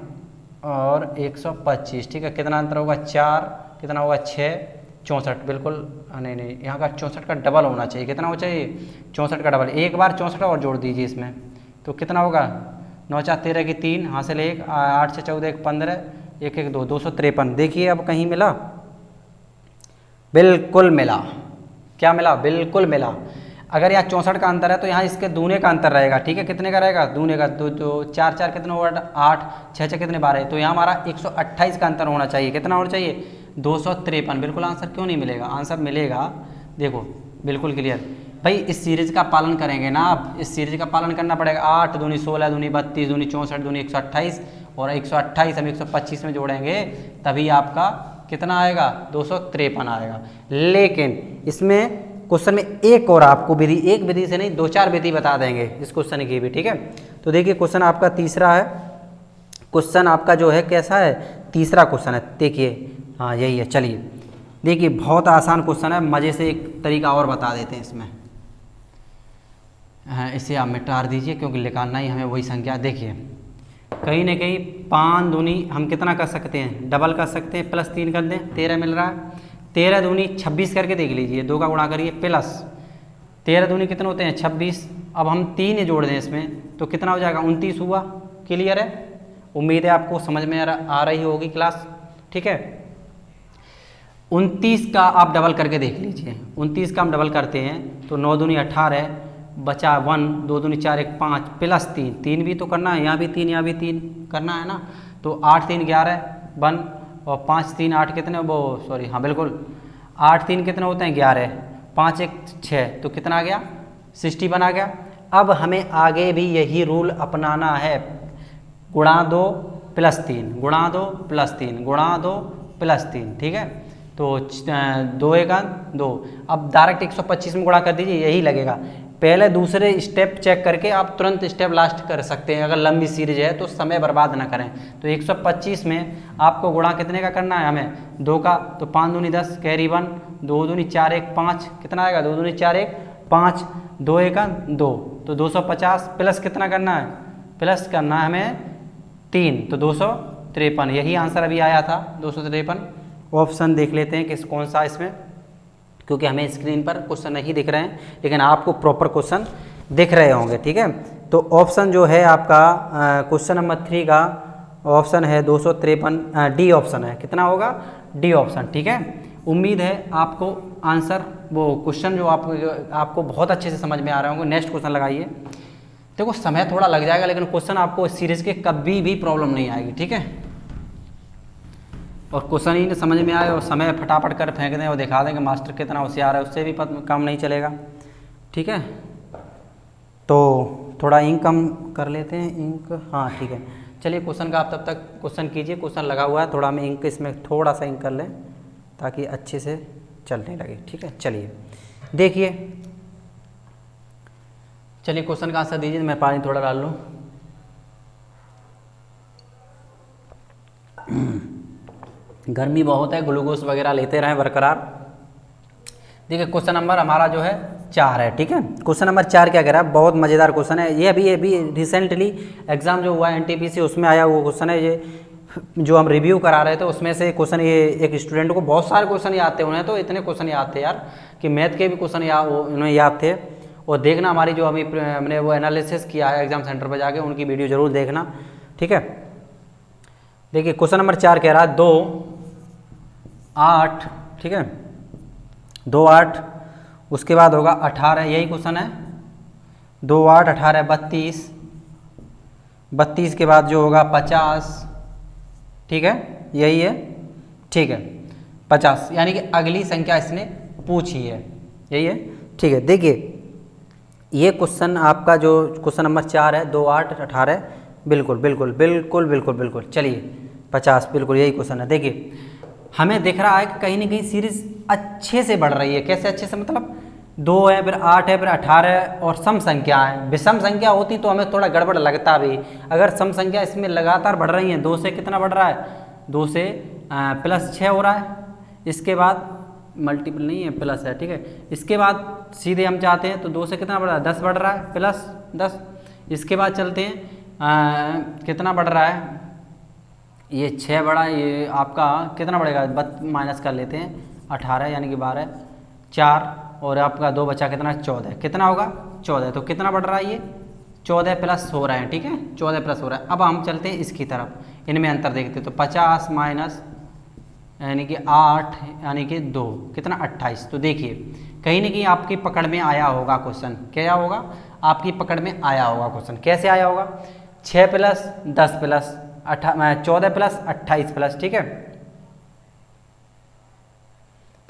और 125, ठीक है कितना अंतर होगा 4, कितना होगा 6 64, बिल्कुल नहीं यहाँ का 64 का डबल होना चाहिए, कितना होना चाहिए 64 का डबल। एक बार 64 और जोड़ दीजिए इसमें तो कितना होगा 9 4 13 की 3, हासिल 1 8 6 14 1 15 1 1 2 253। देखिए अब कहीं मिला, बिल्कुल मिला, क्या मिला बिल्कुल मिला। अगर यहाँ 64 का अंतर है तो यहाँ इसके दूने का अंतर रहेगा। ठीक है कितने का रहेगा दूने का, तो 4 4 कितना होगा 8 6 6 कितने 12, तो यहाँ हमारा 128 का अंतर होना चाहिए, कितना होना चाहिए 253। बिल्कुल आंसर क्यों नहीं मिलेगा, आंसर मिलेगा। देखो बिल्कुल क्लियर भाई, इस सीरीज का पालन करेंगे ना आप, इस सीरीज का पालन करना पड़ेगा। 8 दूनी 16 दूनी 32 दूनी 64 दूनी 128, और 128 हम 125 में जोड़ेंगे तभी आपका कितना आएगा 253 आएगा। लेकिन इसमें क्वेश्चन में एक और आपको विधि, एक विधि से नहीं 2-4 विधि बता देंगे इस क्वेश्चन की भी। ठीक है तो देखिए क्वेश्चन आपका तीसरा है, क्वेश्चन आपका जो है कैसा है तीसरा क्वेश्चन है, देखिए हाँ यही है। चलिए देखिए बहुत आसान क्वेश्चन है, मज़े से एक तरीका और बता देते हैं इसमें। हाँ इसे आप मिटा दीजिए क्योंकि निकालना ही हमें वही संख्या। देखिए कहीं ना कहीं 5 दूनी हम कितना कर सकते हैं डबल कर सकते हैं, +3 कर दें 13 मिल रहा है, 13 दूनी 26 करके देख लीजिए, 2 का गुणा करिए प्लस 13 दूनी कितने होते हैं 26। अब हम 3 जोड़ दें इसमें तो कितना हो जाएगा 29 हुआ। क्लियर है, उम्मीद है आपको समझ में आ रही होगी क्लास। ठीक है 29 का आप डबल करके देख लीजिए, 29 का हम डबल करते हैं तो 9 दूनी 18 बचा 1, 2 दूनी 4 1 5 +3, 3 भी तो करना है, यहाँ भी 3 यहाँ भी 3 करना है ना, तो 8 3 11 1 और 5 3 8 कितने वो सॉरी हाँ बिल्कुल 8 3 कितने होते हैं 11, 5 1 6, तो कितना आ गया 61 आ गया। अब हमें आगे भी यही रूल अपनाना है, गुणा 2 +3 गुणा 2 +3 गुणा 2 +3। ठीक है तो 2 1 2, अब डायरेक्ट 125 में गुणा कर दीजिए, यही लगेगा। पहले दूसरे स्टेप चेक करके आप तुरंत स्टेप लास्ट कर सकते हैं, अगर लंबी सीरीज है तो समय बर्बाद ना करें। तो 125 में आपको गुणा कितने का करना है हमें 2 का, तो 5 दूनी 10 कैरी 1, 2 दूनी 4 1 5, कितना आएगा 2 दूनी 4 1 5, 2 1 2, तो 250 प्लस कितना करना है प्लस करना है हमें 3, तो 253। यही आंसर अभी आया था 253। ऑप्शन देख लेते हैं किस कौन सा इसमें, क्योंकि हमें स्क्रीन पर क्वेश्चन नहीं दिख रहे हैं लेकिन आपको प्रॉपर क्वेश्चन दिख रहे होंगे। ठीक है तो ऑप्शन जो है आपका क्वेश्चन नंबर 3 का ऑप्शन है 253, डी ऑप्शन है, कितना होगा डी ऑप्शन। ठीक है उम्मीद है आपको आंसर वो क्वेश्चन जो आपको बहुत अच्छे से समझ में आ रहे होंगे। नेक्स्ट क्वेश्चन लगाइए। देखो समय थोड़ा लग जाएगा, लेकिन क्वेश्चन आपको इस सीरीज के कभी भी प्रॉब्लम नहीं आएगी, ठीक है। और क्वेश्चन ही समझ में आए और समय फटाफट कर फेंक दें और दिखा दें कि मास्टर कितना होशियार है, उससे भी काम नहीं चलेगा, ठीक है। तो थोड़ा इंक कम कर लेते हैं, इंक, हाँ ठीक है। चलिए क्वेश्चन का आप तब तक क्वेश्चन कीजिए, क्वेश्चन लगा हुआ है, थोड़ा हम इंक इसमें थोड़ा सा इंक कर लें ताकि अच्छे से चलने लगे, ठीक है। चलिए देखिए, चलिए क्वेश्चन का आंसर दीजिए, मैं पानी थोड़ा डाल लूँ। गर्मी बहुत है, ग्लूकोज वगैरह लेते रहें बरकरार। देखिए क्वेश्चन नंबर हमारा जो है 4 है, ठीक है। क्वेश्चन नंबर 4 क्या कह रहा है, बहुत मज़ेदार क्वेश्चन है ये। अभी रिसेंटली एग्जाम जो हुआ है एनटीपीसी, उसमें आया हुआ क्वेश्चन है ये, जो हम रिव्यू करा रहे थे उसमें से क्वेश्चन, ये एक स्टूडेंट को बहुत सारे क्वेश्चन याद थे, उन्हें तो इतने क्वेश्चन याद थे यार कि मैथ के भी क्वेश्चन उन्हें याद थे। और देखना हमारी जो हमने वो एनालिसिस किया है एग्जाम सेंटर पर जाके, उनकी वीडियो जरूर देखना, ठीक है। देखिए क्वेश्चन नंबर 4 कह रहा है 2, 8, ठीक है, 2, 8, उसके बाद होगा 18, यही क्वेश्चन है, 2, 8, 18, 32, 32 के बाद जो होगा 50, ठीक है, यही है, ठीक है, 50, यानी कि अगली संख्या इसने पूछी है, यही है, ठीक है। देखिए ये क्वेश्चन आपका जो क्वेश्चन नंबर 4 है, 2, 8, 18, बिल्कुल बिल्कुल बिल्कुल बिल्कुल बिल्कुल, चलिए 50, बिल्कुल यही क्वेश्चन है। देखिए हमें दिख रहा है कि कहीं ना कहीं सीरीज अच्छे से बढ़ रही है। कैसे अच्छे से, मतलब 2 है, फिर 8 है, फिर 18 और सम संख्या है। विषम संख्या होती तो हमें थोड़ा गड़बड़ लगता भी। अगर सम संख्या इसमें लगातार बढ़ रही है, 2 से कितना बढ़ रहा है, 2 से +6 हो रहा है, इसके बाद मल्टीपल नहीं है, प्लस है, ठीक है। इसके बाद सीधे हम चाहते हैं तो 2 से कितना बढ़ रहा है, 10 बढ़ रहा है, +10। इसके बाद चलते हैं कितना बढ़ रहा है, ये 6 बढ़ा, ये आपका कितना बढ़ेगा, माइनस कर लेते हैं, 18 यानी कि 12, 4 और आपका 2 बचा कितना, 14, कितना होगा 14। तो कितना बढ़ रहा है ये, 14 प्लस हो रहा है, ठीक है, 14 प्लस हो रहा है। अब हम चलते हैं इसकी तरफ, इनमें अंतर देखते हैं। तो 50 माइनस यानी कि 8 यानी कि 2, कितना 28। तो देखिए कहीं ना कहीं आपकी पकड़ में आया होगा क्वेश्चन, क्या होगा, आपकी पकड़ में आया होगा क्वेश्चन। कैसे आया होगा, 6 प्लस 10 प्लस 14 प्लस 28 प्लस, ठीक है,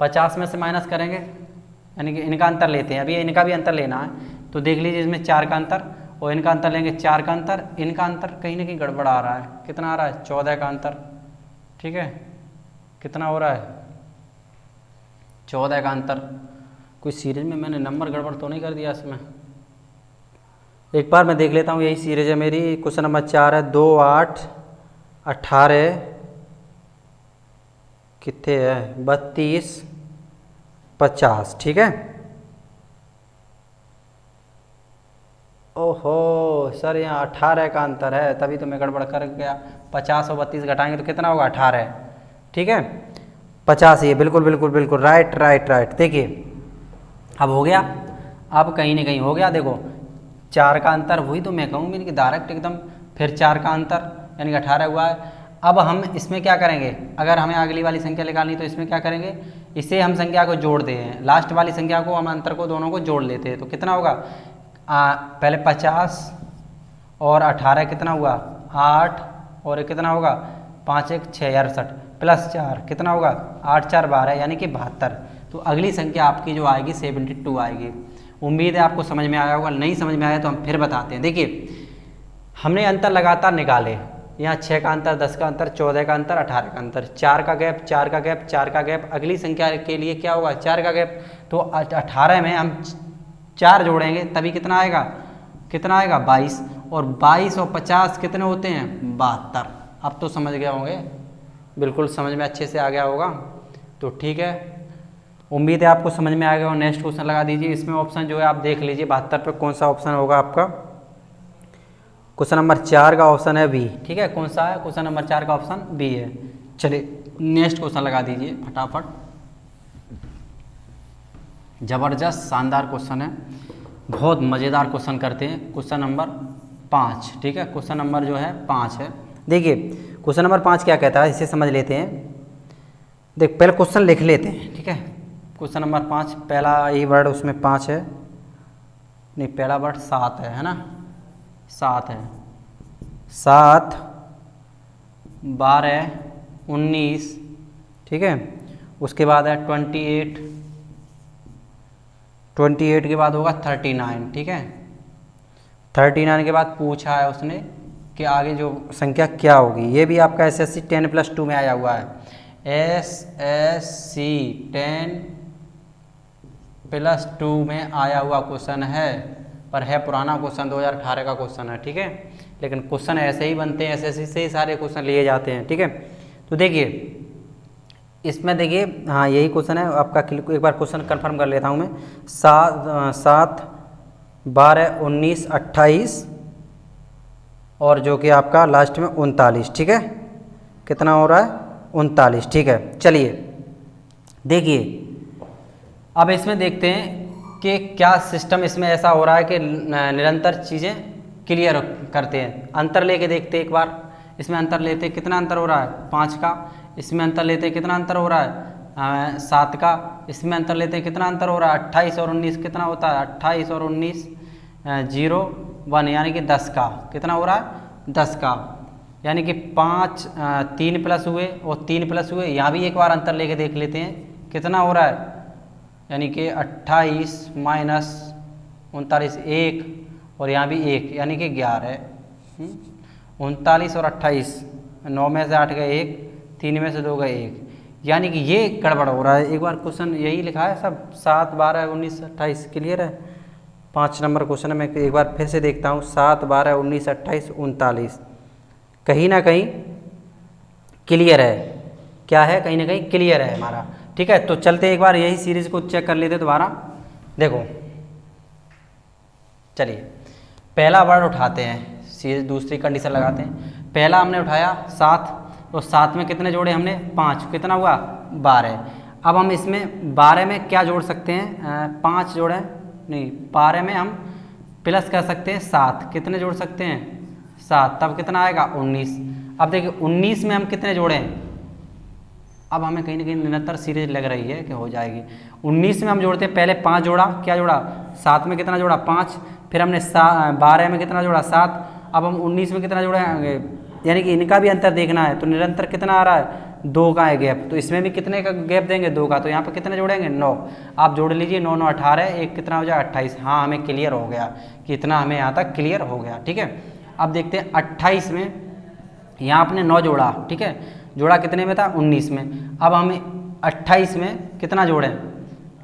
50 में से माइनस करेंगे, यानी कि इनका अंतर लेते हैं, अभी इनका भी अंतर लेना है। तो देख लीजिए इसमें 4 का अंतर और इनका अंतर लेंगे, 4 का अंतर, इनका अंतर कहीं ना कहीं गड़बड़ आ रहा है, कितना आ रहा है, 14 का अंतर, ठीक है, कितना हो रहा है, 14 का अंतर। कोई सीरीज में मैंने नंबर गड़बड़ तो नहीं कर दिया इसमें, एक बार मैं देख लेता हूँ। यही सीरीज है मेरी, क्वेश्चन नंबर 4 है, 2, 8, 18, कितने है, 32, 50, ठीक है। ओहो सर, यहाँ 18 का अंतर है, तभी तो मैं गड़बड़ कर गया। 50 और 32 घटाएंगे तो कितना होगा, 18, ठीक है, 50, ये बिल्कुल बिल्कुल बिल्कुल राइट राइट राइट। देखिए अब हो गया, अब कहीं ना कहीं हो गया। देखो 4 का अंतर, वही तो मैं कहूँ कि डायरेक्ट एकदम, फिर 4 का अंतर यानी कि 18 हुआ है। अब हम इसमें क्या करेंगे, अगर हमें अगली वाली संख्या निकालनी तो इसमें क्या करेंगे, इसे हम संख्या को जोड़ते हैं, लास्ट वाली संख्या को हम अंतर को दोनों को जोड़ लेते हैं। तो कितना होगा, पहले 50 और 18 कितना हुआ, 8 और कितना होगा, 5 1 6 68 प्लस 4 कितना होगा, 8 4 12 यानी कि 72। तो अगली संख्या आपकी जो आएगी 72 आएगी। उम्मीद है आपको समझ में आया होगा, नहीं समझ में आया तो हम फिर बताते हैं। देखिए हमने अंतर लगातार निकाले, यहाँ 6 का अंतर, 10 का अंतर, 14 का अंतर, 18 का अंतर, 4 का गैप, 4 का गैप, 4 का गैप। अगली संख्या के लिए क्या होगा, 4 का गैप। तो 18 में हम 4 जोड़ेंगे तभी कितना आएगा, कितना आएगा 22, और 22 और 50 कितने होते हैं, 72। अब तो समझ गए होंगे, बिल्कुल समझ में अच्छे से आ गया होगा। तो ठीक है, उम्मीद है आपको समझ में आ गया। और नेक्स्ट क्वेश्चन लगा दीजिए। इसमें ऑप्शन जो है आप देख लीजिए 72 पे कौन सा ऑप्शन होगा आपका। क्वेश्चन नंबर 4 का ऑप्शन है बी, ठीक है। कौन सा है, क्वेश्चन नंबर 4 का ऑप्शन बी है। चलिए नेक्स्ट क्वेश्चन लगा दीजिए फटाफट। ज़बरदस्त शानदार क्वेश्चन है, बहुत मज़ेदार क्वेश्चन करते हैं। क्वेश्चन नंबर 5, ठीक है, क्वेश्चन नंबर जो है 5 है। देखिए क्वेश्चन नंबर 5 क्या कहता है, इसे समझ लेते हैं। देख पहले क्वेश्चन लिख लेते हैं, ठीक है। क्वेश्चन नंबर 5, पहला यही वर्ड उसमें 5 है, नहीं पहला वर्ड 7 है ना, 7 है, 7 12 19, ठीक है। उसके बाद है 28, 28 के बाद होगा 39, ठीक है। 39 के बाद पूछा है उसने कि आगे जो संख्या क्या होगी। ये भी आपका SSC 10+2 में आया हुआ है। SSC 10+2 में आया हुआ क्वेश्चन है, पर है पुराना क्वेश्चन, 2018 का क्वेश्चन है, ठीक है। लेकिन क्वेश्चन ऐसे ही बनते हैं, SSC से ही सारे क्वेश्चन लिए जाते हैं, ठीक है। तो देखिए इसमें देखिए, हाँ यही क्वेश्चन है आपका। एक बार क्वेश्चन कंफर्म कर लेता हूँ मैं। 7 12 19 28 और जो कि आपका लास्ट में 39, ठीक है। कितना हो रहा है? 39, ठीक है। चलिए देखिए अब इसमें देखते हैं कि क्या सिस्टम इसमें ऐसा हो रहा है कि निरंतर चीज़ें क्लियर करते हैं। अंतर लेके देखते हैं एक बार। इसमें अंतर लेते हैं, कितना अंतर हो रहा है? 5 का। इसमें अंतर लेते हैं, कितना अंतर हो रहा है? 7 का। इसमें अंतर लेते हैं, कितना अंतर हो रहा है? 28 और 19 कितना होता है? 28 और 19 0 1, यानी कि 10 का। कितना हो रहा है? 10 का, यानी कि 5 3 प्लस हुए और 3 प्लस हुए। यहाँ भी एक बार अंतर लेके देख लेते हैं, कितना हो रहा है? यानी कि 28 माइनस 39 1 और यहाँ भी 1, यानी कि 11। 39 और 28, 9 में से 8 गए 1, 3 में से 2 गए 1, यानी कि ये गड़बड़ हो रहा है। एक बार क्वेश्चन यही लिखा है सब, 7 12 19 28 क्लियर है। 5 नंबर क्वेश्चन में एक बार फिर से देखता हूँ। 7 12 19 28 39 कहीं ना कहीं क्लियर है। क्या है? कहीं ना कहीं क्लियर है हमारा, ठीक है। तो चलते एक बार यही सीरीज को चेक कर लेते दोबारा। देखो चलिए पहला वर्ड उठाते हैं, सीरीज दूसरी कंडीशन लगाते हैं। पहला हमने उठाया 7, तो 7 में कितने जोड़े हमने? 5, कितना हुआ? 12। अब हम इसमें 12 में क्या जोड़ सकते हैं? 5 जोड़े नहीं, 12 में हम प्लस कर सकते हैं 7, कितने जोड़ सकते हैं? 7, तब कितना आएगा? 19। अब देखिए 19 में हम कितने जोड़े हैं? अब हमें कहीं ना कहीं निरंतर सीरीज लग रही है कि हो जाएगी। 19 में हम जोड़ते हैं, पहले 5 जोड़ा, क्या जोड़ा? 7 में कितना जोड़ा? 5। फिर हमने 12 में कितना जोड़ा? 7। अब हम 19 में कितना जोड़ेंगे? यानी कि इनका भी अंतर देखना है। तो निरंतर कितना आ रहा है? 2 का है गैप। तो इसमें भी कितने का गैप देंगे? 2 का। तो यहाँ पर कितने जोड़ेंगे? 9। आप जोड़ लीजिए, 9 9 18, एक कितना हो जाए? 28। हाँ हमें क्लियर हो गया कि इतना हमें यहाँ तक क्लियर हो गया, ठीक है। अब देखते हैं 28 में, यहाँ आपने 9 जोड़ा, ठीक है। जोड़ा कितने में था? 19 में। अब हमें 28 में कितना जोड़ें?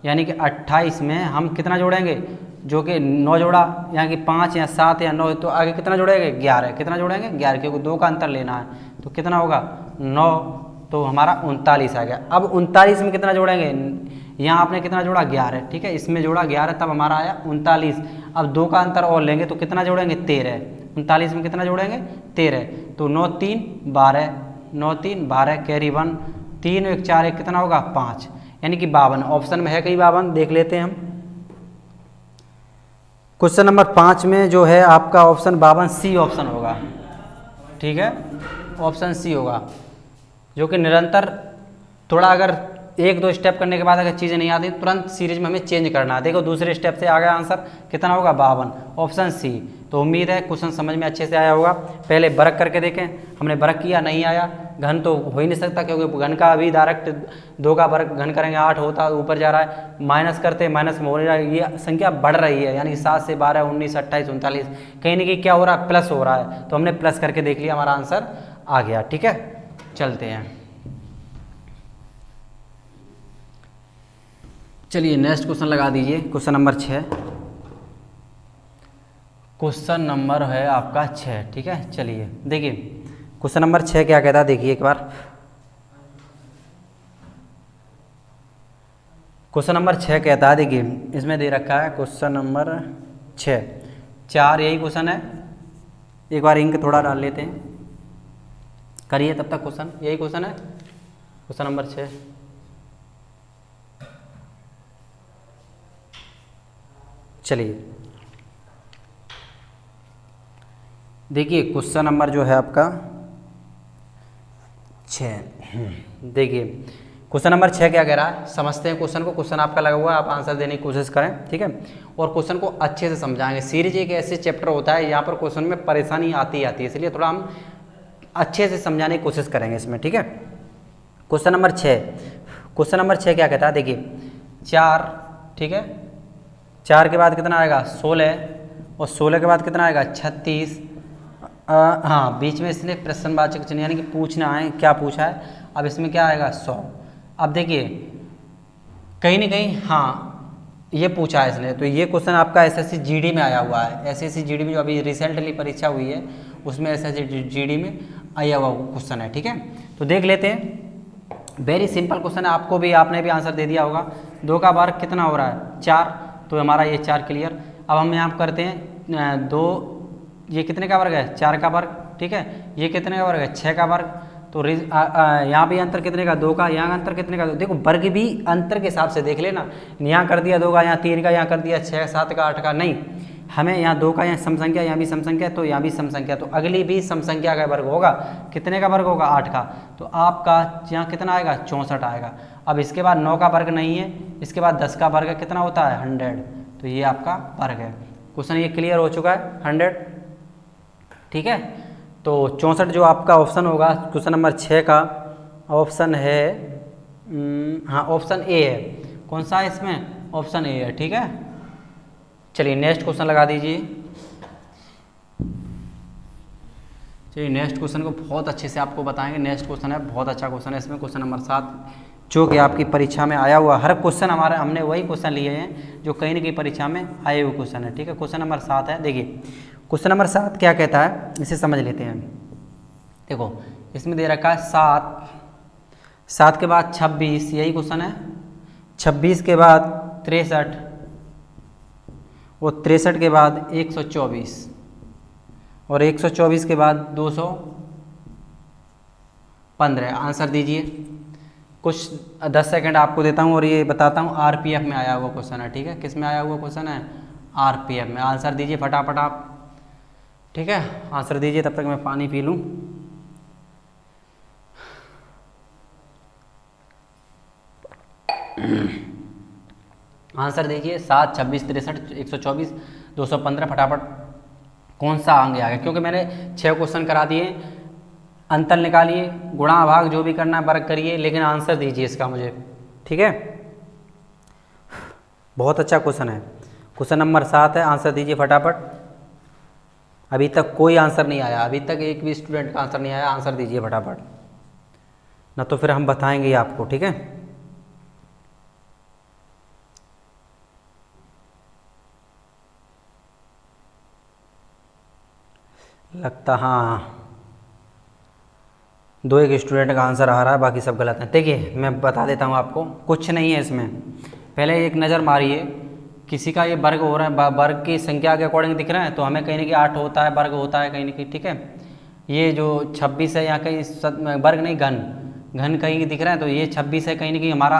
यानी कि 28 में हम कितना जोड़ेंगे? जो कि 9 जोड़ा, यानी कि 5 या 7 या 9, तो आगे कितना जोड़ेंगे? 11। कितना जोड़ेंगे? 11, क्योंकि 2 का अंतर लेना है। तो कितना होगा? 9, तो हमारा 39 आ गया। अब 39 में कितना जोड़ेंगे? यहाँ आपने कितना जोड़ा? 11, ठीक है। इसमें जोड़ा 11, तब हमारा आया 39। अब 2 का अंतर और लेंगे तो कितना जोड़ेंगे? 13। 39 में कितना जोड़ेंगे? 13। तो 9 3 12, 9 3 12, कैरी 1, 3 1 4 1, कितना होगा? 5, यानी कि 52। ऑप्शन में है कहीं 52, देख लेते हैं हम। क्वेश्चन नंबर 5 में जो है आपका ऑप्शन 52 सी ऑप्शन होगा, ठीक है। ऑप्शन सी होगा, जो कि निरंतर थोड़ा अगर 1-2 स्टेप करने के बाद अगर चीज़ें नहीं आती तुरंत सीरीज में हमें चेंज करना है। देखो दूसरे स्टेप से आ गया आंसर, कितना होगा? 52, ऑप्शन सी। तो उम्मीद है क्वेश्चन समझ में अच्छे से आया होगा। पहले वर्क करके देखें, हमने वर्क किया, नहीं आया। घन तो हो ही नहीं सकता, क्योंकि घन का अभी डायरेक्ट 2 का वर्क घन करेंगे 8 होता, ऊपर जा रहा है। माइनस करते माइनस में हो रहा है, ये संख्या बढ़ रही है, यानी 7 से 12 19 28 39, कहीं ना कहीं क्या हो रहा है? प्लस हो रहा है। तो हमने प्लस करके देख लिया, हमारा आंसर आ गया, ठीक है। चलते हैं, चलिए नेक्स्ट क्वेश्चन लगा दीजिए। क्वेश्चन नंबर 6, क्वेश्चन नंबर है आपका 6, ठीक है। चलिए देखिए क्वेश्चन नंबर 6 क्या कहता है, देखिए एक बार। क्वेश्चन नंबर 6 कहता है, देखिए इसमें दे रखा है क्वेश्चन नंबर 6, 4 यही क्वेश्चन है। एक बार इंक थोड़ा डाल लेते हैं, करिए तब तक क्वेश्चन, यही क्वेश्चन है क्वेश्चन नंबर 6। चलिए देखिए क्वेश्चन नंबर जो है आपका 6, देखिए क्वेश्चन नंबर 6 क्या कह रहा है, समझते हैं क्वेश्चन को। क्वेश्चन आपका लगा हुआ है, आप आंसर देने की कोशिश करें, ठीक है। और क्वेश्चन को अच्छे से समझाएंगे। सीरीज एक ऐसे चैप्टर होता है यहाँ पर क्वेश्चन में परेशानी आती ही आती है, इसलिए थोड़ा हम अच्छे से समझाने की कोशिश करेंगे इसमें, ठीक है। क्वेश्चन नंबर 6, क्वेश्चन नंबर 6 क्या कहता है, देखिए 4, ठीक है, 4 के बाद कितना आएगा 16, और 16 के बाद कितना आएगा 36। हाँ, बीच में इसने प्रश्नवाचक चिन्ह यानी कि पूछना है, क्या पूछा है, अब इसमें क्या आएगा 100। अब देखिए कहीं ना कहीं हाँ ये पूछा है इसने, तो ये क्वेश्चन आपका एसएससी जीडी में आया हुआ है। एसएससी जीडी में जो अभी रिसेंटली परीक्षा हुई है उसमें एसएससी जीडी में आया हुआ क्वेश्चन है, ठीक है। तो देख लेते हैं, वेरी सिंपल क्वेश्चन है, आपको भी, आपने भी आंसर दे दिया होगा। 2 का वर्ग कितना हो रहा है 4, तो हमारा ये 4 क्लियर। अब हम यहाँ करते हैं 2, ये कितने का वर्ग है 4 का वर्ग, ठीक है। ये कितने का वर्ग है 6 का वर्ग, तो यहाँ भी अंतर कितने का 2 का, यहाँ अंतर कितने का, देखो वर्ग भी अंतर के हिसाब से देख लेना। यहाँ कर दिया 2 का, यहाँ 3 का, यहाँ कर दिया 6, 7 का, 8 का, नहीं, हमें यहाँ 2 का यहाँ सम संख्या, यहाँ भी सम संख्या, तो यहाँ भी सम संख्या, तो अगली भी सम संख्या का वर्ग होगा। कितने का वर्ग होगा 8 का, तो आपका यहाँ कितना आएगा 64 आएगा। अब इसके बाद 9 का वर्ग नहीं है, इसके बाद 10 का वर्ग कितना होता है 100, तो ये आपका वर्ग है। क्वेश्चन ये क्लियर हो चुका है 100, ठीक है। तो 64 जो आपका ऑप्शन होगा क्वेश्चन नंबर 6 का ऑप्शन है, हाँ ऑप्शन ए है। कौन सा है इसमें, ऑप्शन ए है, ठीक है। चलिए नेक्स्ट क्वेश्चन लगा दीजिए। चलिए नेक्स्ट क्वेश्चन को बहुत अच्छे से आपको बताएंगे। नेक्स्ट क्वेश्चन है बहुत अच्छा क्वेश्चन है, इसमें क्वेश्चन नंबर 7 जो कि आपकी परीक्षा में आया हुआ, हर क्वेश्चन हमारे हमने वही क्वेश्चन लिए हैं जो कहीं न कहीं परीक्षा में आए हुए क्वेश्चन है, ठीक है। क्वेश्चन नंबर 7 है, देखिए क्वेश्चन नंबर 7 क्या कहता है, इसे समझ लेते हैं। देखो इसमें दे रखा है 7 के बाद 26, यही क्वेश्चन है। 26 के बाद 63, और 63 के बाद 124, और 124 के बाद 215। आंसर दीजिए। कुछ 10 सेकंड आपको देता हूँ और ये बताता हूँ आरपीएफ में आया हुआ क्वेश्चन है, ठीक है। किस में आया हुआ क्वेश्चन है, आरपीएफ में। आंसर दीजिए फटाफट आप, ठीक है, आंसर दीजिए, तब तक मैं पानी पी लूँ। आंसर दीजिए 7, 26, 63, 124, 215, फटाफट कौन सा अंग आ गया, क्योंकि मैंने 6 क्वेश्चन करा दिए। अंतर निकालिए, गुणा भाग जो भी करना है वर्ग करिए, लेकिन आंसर दीजिए इसका मुझे, ठीक है। बहुत अच्छा क्वेश्चन है, क्वेश्चन नंबर 7 है, आंसर दीजिए फटाफट। अभी तक कोई आंसर नहीं आया, अभी तक एक भी स्टूडेंट का आंसर नहीं आया, आंसर दीजिए फटाफट, ना तो फिर हम बताएंगे आपको, ठीक है। लगता हाँ 2-1 स्टूडेंट का आंसर आ रहा है, बाकी सब गलत है। देखिए मैं बता देता हूँ आपको, कुछ नहीं है इसमें। पहले एक नज़र मारिए, किसी का ये वर्ग हो रहा है, वर्ग की संख्या के अकॉर्डिंग दिख रहा है, तो हमें कहीं ना कहीं 8 होता है, वर्ग होता है कहीं ना कहीं, ठीक है। ये जो 26 है यहाँ कहीं वर्ग नहीं, घन कहीं दिख रहा है, तो ये 26 है, कहीं ना कहीं हमारा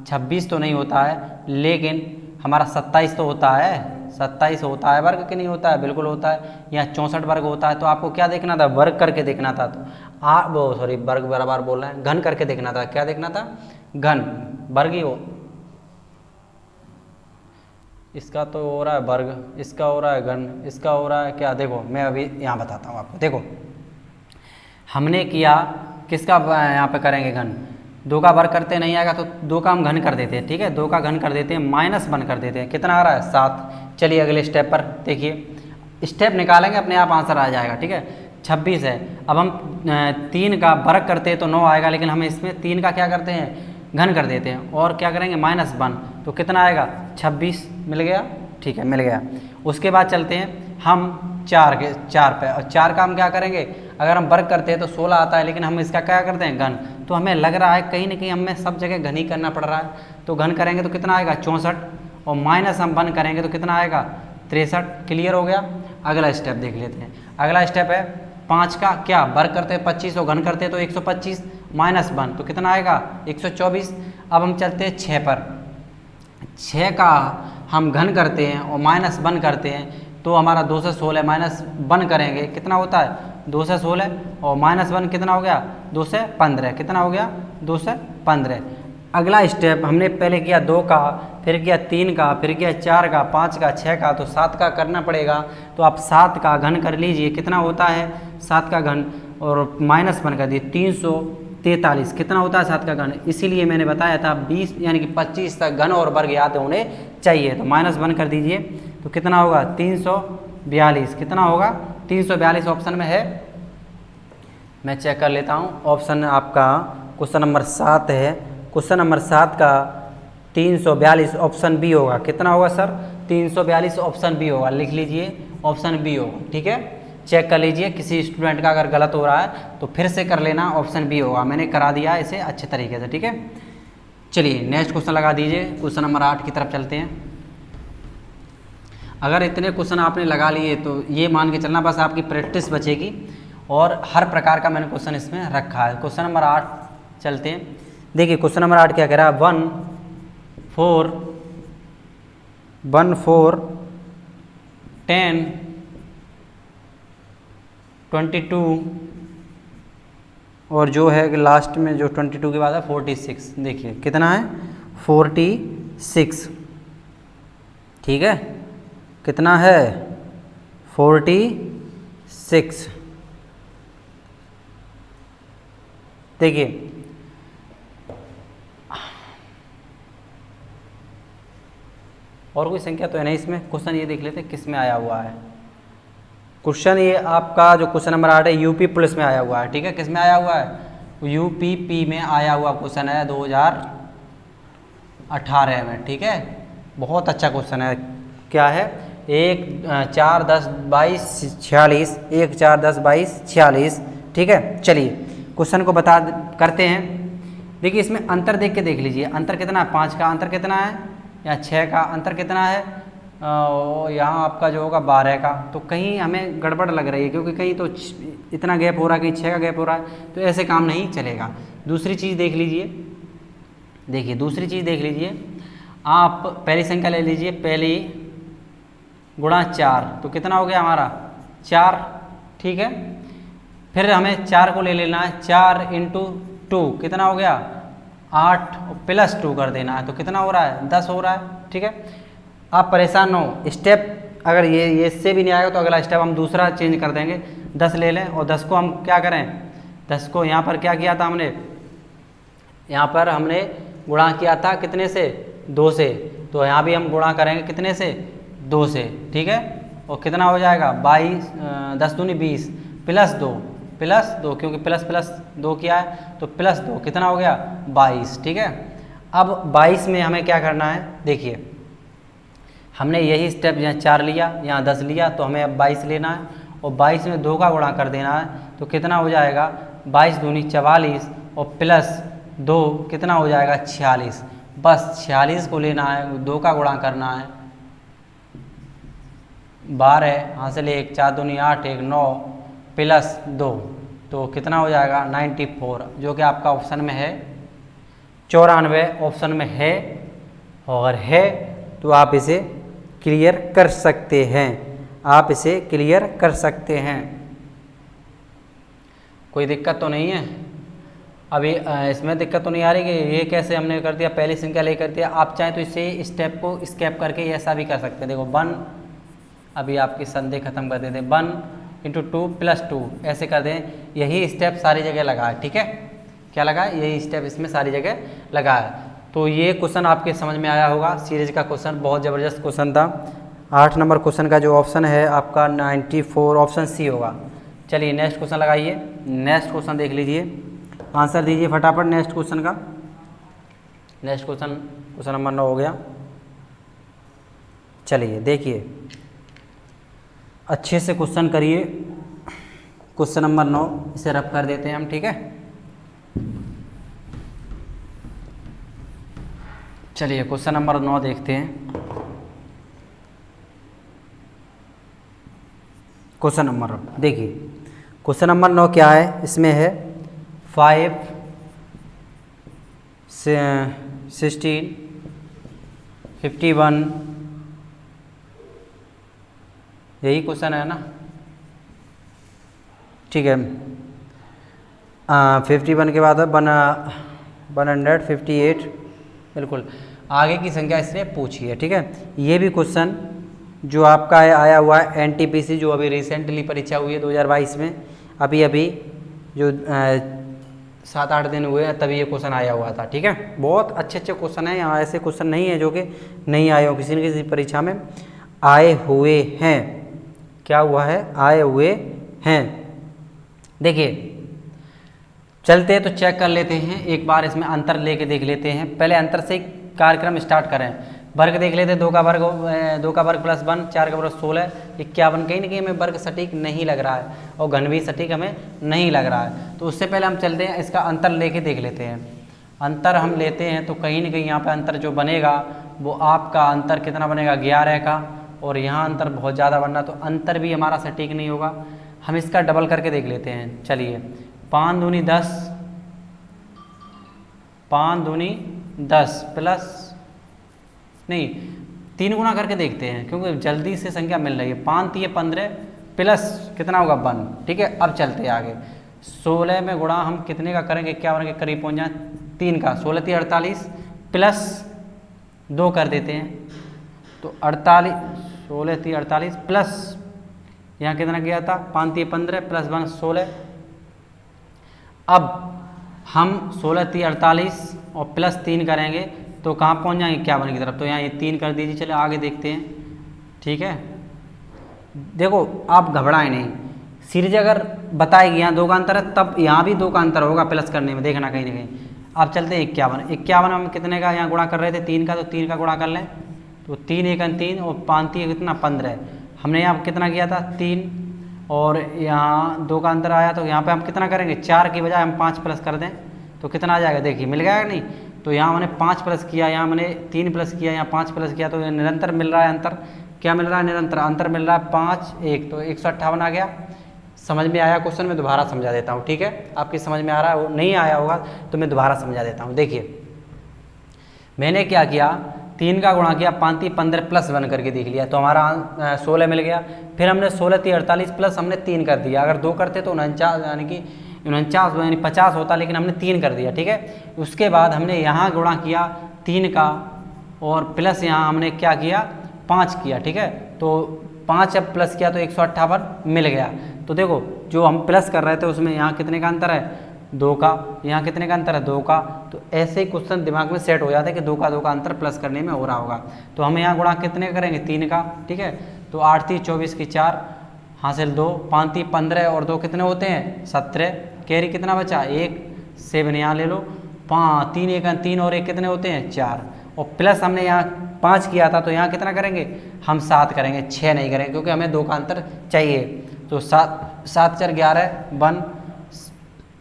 26 तो नहीं होता है, लेकिन हमारा 27 तो होता है, 27 होता है वर्ग, कि नहीं होता है, बिल्कुल होता है। यहाँ 64 वर्ग होता है, तो आपको क्या देखना था, वर्ग करके देखना था। तो सॉरी वर्ग बराबर बोल रहे हैं, घन करके देखना था। क्या देखना था, घन, वर्ग ही हो। इसका तो हो रहा है वर्ग, इसका हो रहा है घन, इसका हो रहा है क्या, देखो मैं अभी यहाँ बताता हूँ आपको। देखो हमने किया किसका, यहाँ पे करेंगे घन, 2 का वर्ग करते नहीं आएगा तो 2 का हम घन कर देते हैं, ठीक है। 2 का घन कर देते हैं, -1 कर देते हैं, कितना आ रहा है 7। चलिए अगले स्टेप पर देखिए, स्टेप निकालेंगे अपने आप आंसर आ जाएगा, ठीक है। 26 है, अब हम 3 का वर्ग करते हैं तो 9 आएगा, लेकिन हम इसमें 3 का क्या करते हैं, घन कर देते हैं, और क्या करेंगे -1, तो कितना आएगा 26। मिल गया, ठीक है, मिल गया। उसके बाद चलते हैं हम 4 पे, और 4 का हम क्या करेंगे, अगर हम वर्ग करते हैं तो 16 आता है, लेकिन हम इसका क्या करते हैं, घन। तो हमें लग रहा है कहीं ना कहीं हमें सब जगह घन ही करना पड़ रहा है, तो घन करेंगे तो कितना आएगा 64, और माइनस हम 1 करेंगे तो कितना आएगा 63। क्लियर हो गया। अगला स्टेप देख लेते हैं। अगला स्टेप है 5 का क्या, वर्ग करते हैं 25 और घन करते हैं तो 125, -1 तो कितना आएगा 124। अब हम चलते हैं 6 पर। 6 का हम घन करते हैं और -1 करते हैं, तो हमारा 2 से 16 -1 करेंगे, कितना होता है 2 से 16, और -1 कितना हो गया 2 से 15, कितना हो गया 2 से 15। अगला स्टेप हमने पहले किया 2 का, फिर किया 3 का, फिर किया 4 का, 5 का, 6 का, तो 7 का करना पड़ेगा। तो आप 7 का घन कर लीजिए, कितना होता है 7 का घन, और -1 कर दिए 343। कितना होता है 7 का घन, इसीलिए मैंने बताया था 20 यानी कि 25 तक घन और वर्ग याद होने चाहिए। तो -1 कर दीजिए, तो कितना होगा 342। कितना होगा 342 ऑप्शन में है। मैं चेक कर लेता हूँ, ऑप्शन आपका क्वेश्चन नंबर 7 है। क्वेश्चन नंबर 7 का 342 ऑप्शन बी होगा। कितना होगा सर 342 ऑप्शन बी होगा, लिख लीजिए ऑप्शन बी होगा। ठीक है, चेक कर लीजिए, किसी स्टूडेंट का अगर गलत हो रहा है तो फिर से कर लेना, ऑप्शन बी होगा। मैंने करा दिया इसे अच्छे तरीके से। ठीक है, चलिए नेक्स्ट क्वेश्चन लगा दीजिए, क्वेश्चन नंबर 8 की तरफ चलते हैं। अगर इतने क्वेश्चन आपने लगा लिए तो ये मान के चलना बस आपकी प्रैक्टिस बचेगी, और हर प्रकार का मैंने क्वेश्चन इसमें रखा है। क्वेश्चन नंबर 8 चलते हैं। देखिए क्वेश्चन नंबर 8 क्या कह रहा है, 1 4 10 22 और जो है लास्ट में जो 22 के बाद है 46। देखिए कितना है 46। ठीक है, कितना है 46। देखिए और कोई संख्या तो है नहीं इसमें। क्वेश्चन ये देख लेते हैं किस में आया हुआ है। क्वेश्चन ये आपका जो क्वेश्चन नंबर 8 है यूपी पुलिस में आया हुआ है। ठीक है, किस में आया हुआ है, यूपीपी में आया हुआ क्वेश्चन है 2018 में। ठीक है, बहुत अच्छा क्वेश्चन है। क्या है 1 4 10 22 46, 1 4 10 22 46। ठीक है, चलिए क्वेश्चन को बता करते हैं। देखिए इसमें अंतर देख के देख लीजिए, अंतर कितना है 5 का अंतर कितना है, या 6 का अंतर कितना है, यहाँ आपका जो होगा 12 का। तो कहीं हमें गड़बड़ लग रही है, क्योंकि कहीं तो इतना गैप हो रहा है, कहीं 6 का गैप हो रहा है, तो ऐसे काम नहीं चलेगा। दूसरी चीज़ देख लीजिए, देखिए दूसरी चीज़ देख लीजिए, आप पहली संख्या ले लीजिए, पहली गुणा 4, तो कितना हो गया हमारा 4। ठीक है, फिर हमें 4 को ले लेना है, 4 × 2 कितना हो गया 8 प्लस 2 कर देना है, तो कितना हो रहा है 10 हो रहा है। ठीक है, आप परेशान हो, स्टेप अगर ये इससे भी नहीं आएगा तो अगला स्टेप हम दूसरा चेंज कर देंगे। 10 ले लें और 10 को हम क्या करें, 10 को यहाँ पर क्या किया था हमने, यहाँ पर हमने गुणा किया था कितने से 2 से, तो यहाँ भी हम गुणा करेंगे कितने से 2 से। ठीक है, और कितना हो जाएगा 22 10 दूनी 20 प्लस 2 क्योंकि प्लस 2 किया है तो प्लस 2 कितना हो गया 22। ठीक है, अब 22 में हमें क्या करना है, देखिए हमने यही स्टेप यहाँ 4 लिया, यहाँ 10 लिया, तो हमें अब 22 लेना है और 22 में 2 का गुणा कर देना है, तो कितना हो जाएगा 22 दूनी 44 और प्लस 2 कितना हो जाएगा 46। बस 46 को लेना है, 2 का गुणा करना है, 12 हासिल 1 4 दूनी 8 1 9 प्लस 2, तो कितना हो जाएगा 94, जो कि आपका ऑप्शन में है 94 ऑप्शन में है। और है तो आप इसे क्लियर कर सकते हैं, आप इसे क्लियर कर सकते हैं, कोई दिक्कत तो नहीं है। अभी इसमें दिक्कत तो नहीं आ रही कि ये कैसे हमने कर दिया, पहली संख्या ले कर दिया। आप चाहें तो इसे स्टेप को स्केप करके ऐसा भी कर सकते हैं। देखो 1, अभी आपकी संदेह खत्म कर देते हैं, 1 × 2 + 2 ऐसे कर दें। यही स्टेप सारी जगह लगा है। ठीक है, क्या लगा है, यही स्टेप इसमें सारी जगह लगा है। तो ये क्वेश्चन आपके समझ में आया होगा, सीरीज का क्वेश्चन बहुत ज़बरदस्त क्वेश्चन था। 8 नंबर क्वेश्चन का जो ऑप्शन है आपका 94 ऑप्शन सी होगा। चलिए नेक्स्ट क्वेश्चन लगाइए, नेक्स्ट क्वेश्चन देख लीजिए, आंसर दीजिए फटाफट नेक्स्ट क्वेश्चन का। नेक्स्ट क्वेश्चन नंबर 9 हो गया। चलिए देखिए अच्छे से क्वेश्चन करिए, क्वेश्चन नंबर 9 इसे रब कर देते हैं हम। ठीक है, चलिए क्वेश्चन नंबर 9 देखते हैं। क्वेश्चन नंबर देखिए, क्वेश्चन नंबर 9 क्या है, इसमें है 5 16 51, यही क्वेश्चन है ना। ठीक है, 51 के बाद बना 158 बिल्कुल। आगे की संख्या इसने पूछी है, ठीक है। ये भी क्वेश्चन जो आपका आया हुआ है एनटीपीसी, जो अभी रिसेंटली परीक्षा हुई है 2022 में, अभी अभी जो 7-8 दिन हुए हैं तभी ये क्वेश्चन आया हुआ था, ठीक है। बहुत अच्छे अच्छे क्वेश्चन हैं यहाँ, ऐसे क्वेश्चन नहीं है जो कि नहीं आए हो, किसी न किसी परीक्षा में आए हुए हैं। क्या हुआ है? आए हुए हैं। देखिए चलते हैं तो चेक कर लेते हैं एक बार, इसमें अंतर लेके देख लेते हैं। पहले अंतर से कार्यक्रम स्टार्ट करें। वर्ग देख लेते हैं, 2 का वर्ग + 1, 4 का वर्ग 16, 51। कहीं ना कहीं हमें वर्ग सटीक नहीं लग रहा है और घन भी सटीक हमें नहीं लग रहा है, तो उससे पहले हम चलते हैं इसका अंतर लेके देख लेते हैं। अंतर हम लेते हैं तो कहीं ना कहीं यहाँ पे अंतर जो बनेगा वो आपका अंतर कितना बनेगा 11 का, और यहाँ अंतर बहुत ज़्यादा बनना, तो अंतर भी हमारा सटीक नहीं होगा। हम इसका डबल करके देख लेते हैं। चलिए 5 दूनी 10, 5 दूनी 10 प्लस नहीं 3 गुना करके देखते हैं क्योंकि जल्दी से संख्या मिल रही है। 5 3 15 प्लस कितना होगा 1, ठीक है। अब चलते हैं आगे। 16 में गुणा हम कितने का करेंगे, 51 के करीब पहुंच जाए, 3 का। 16 3 48 प्लस 2 कर देते हैं तो 48, 16 3 48 प्लस यहाँ कितना किया था 5 3 15 प्लस 1 16। अब हम 16 3 48 और प्लस 3 करेंगे तो कहाँ पहुँच जाएंगे 51 की तरफ, तो यहाँ ये 3 कर दीजिए। चलिए आगे देखते हैं, ठीक है। देखो आप घबराएं नहीं, सीरीज अगर बताएगी यहाँ 2 का अंतर है तब यहाँ भी 2 का अंतर होगा प्लस करने में, देखना कहीं ना कहीं। अब चलते हैं 51 हम कितने का यहाँ गुणा कर रहे थे 3 का, तो 3 का गुणा कर लें तो 3 1 3 और 5 3 कितना 15। हमने यहाँ कितना किया था 3 और यहाँ 2 का अंतर आया, तो यहाँ पे हम कितना करेंगे 4 की बजाय हम 5 प्लस कर दें तो कितना आ जाएगा, देखिए मिल गया नहीं। तो यहाँ मैंने 5 प्लस किया, यहाँ मैंने 3 प्लस किया, यहाँ 5 प्लस किया, तो निरंतर मिल रहा है अंतर। क्या मिल रहा है? निरंतर अंतर मिल रहा है 5 1, तो 158 आ गया। समझ में आया क्वेश्चन? मैं दोबारा समझा देता हूँ, ठीक है। आपकी समझ में आ रहा है, वो नहीं आया होगा तो मैं दोबारा समझा देता हूँ। देखिए मैंने क्या किया, 3 का गुणा किया 5 3 15 प्लस 1 करके देख लिया, तो हमारा 16 मिल गया। फिर हमने 16 3 48 प्लस हमने 3 कर दिया। अगर 2 करते तो 49 यानी कि 49 यानी 50 होता, लेकिन हमने 3 कर दिया, ठीक है। उसके बाद हमने यहाँ गुणा किया 3 का और प्लस यहाँ हमने क्या किया 5 किया, ठीक है। तो 5 जब प्लस किया तो 158 मिल गया। तो देखो जो हम प्लस कर रहे थे उसमें यहाँ कितने का अंतर है 2 का, यहाँ कितने का अंतर है 2 का। तो ऐसे ही क्वेश्चन दिमाग में सेट हो जाता है कि 2 का अंतर प्लस करने में हो रहा होगा। तो हम यहाँ गुणा कितने करेंगे 3 का, ठीक है। तो 8 3 24 की 4 हासिल 2, 5 3 15 और 2 कितने होते हैं 17। कैरी कितना बचा 1, 7 यहाँ ले लो, 5 3 1 3 और 1 कितने होते हैं 4, और प्लस हमने यहाँ 5 किया था तो यहाँ कितना करेंगे हम 7 करेंगे, 6 नहीं करेंगे क्योंकि हमें 2 का अंतर चाहिए। तो 7 7 4 11 1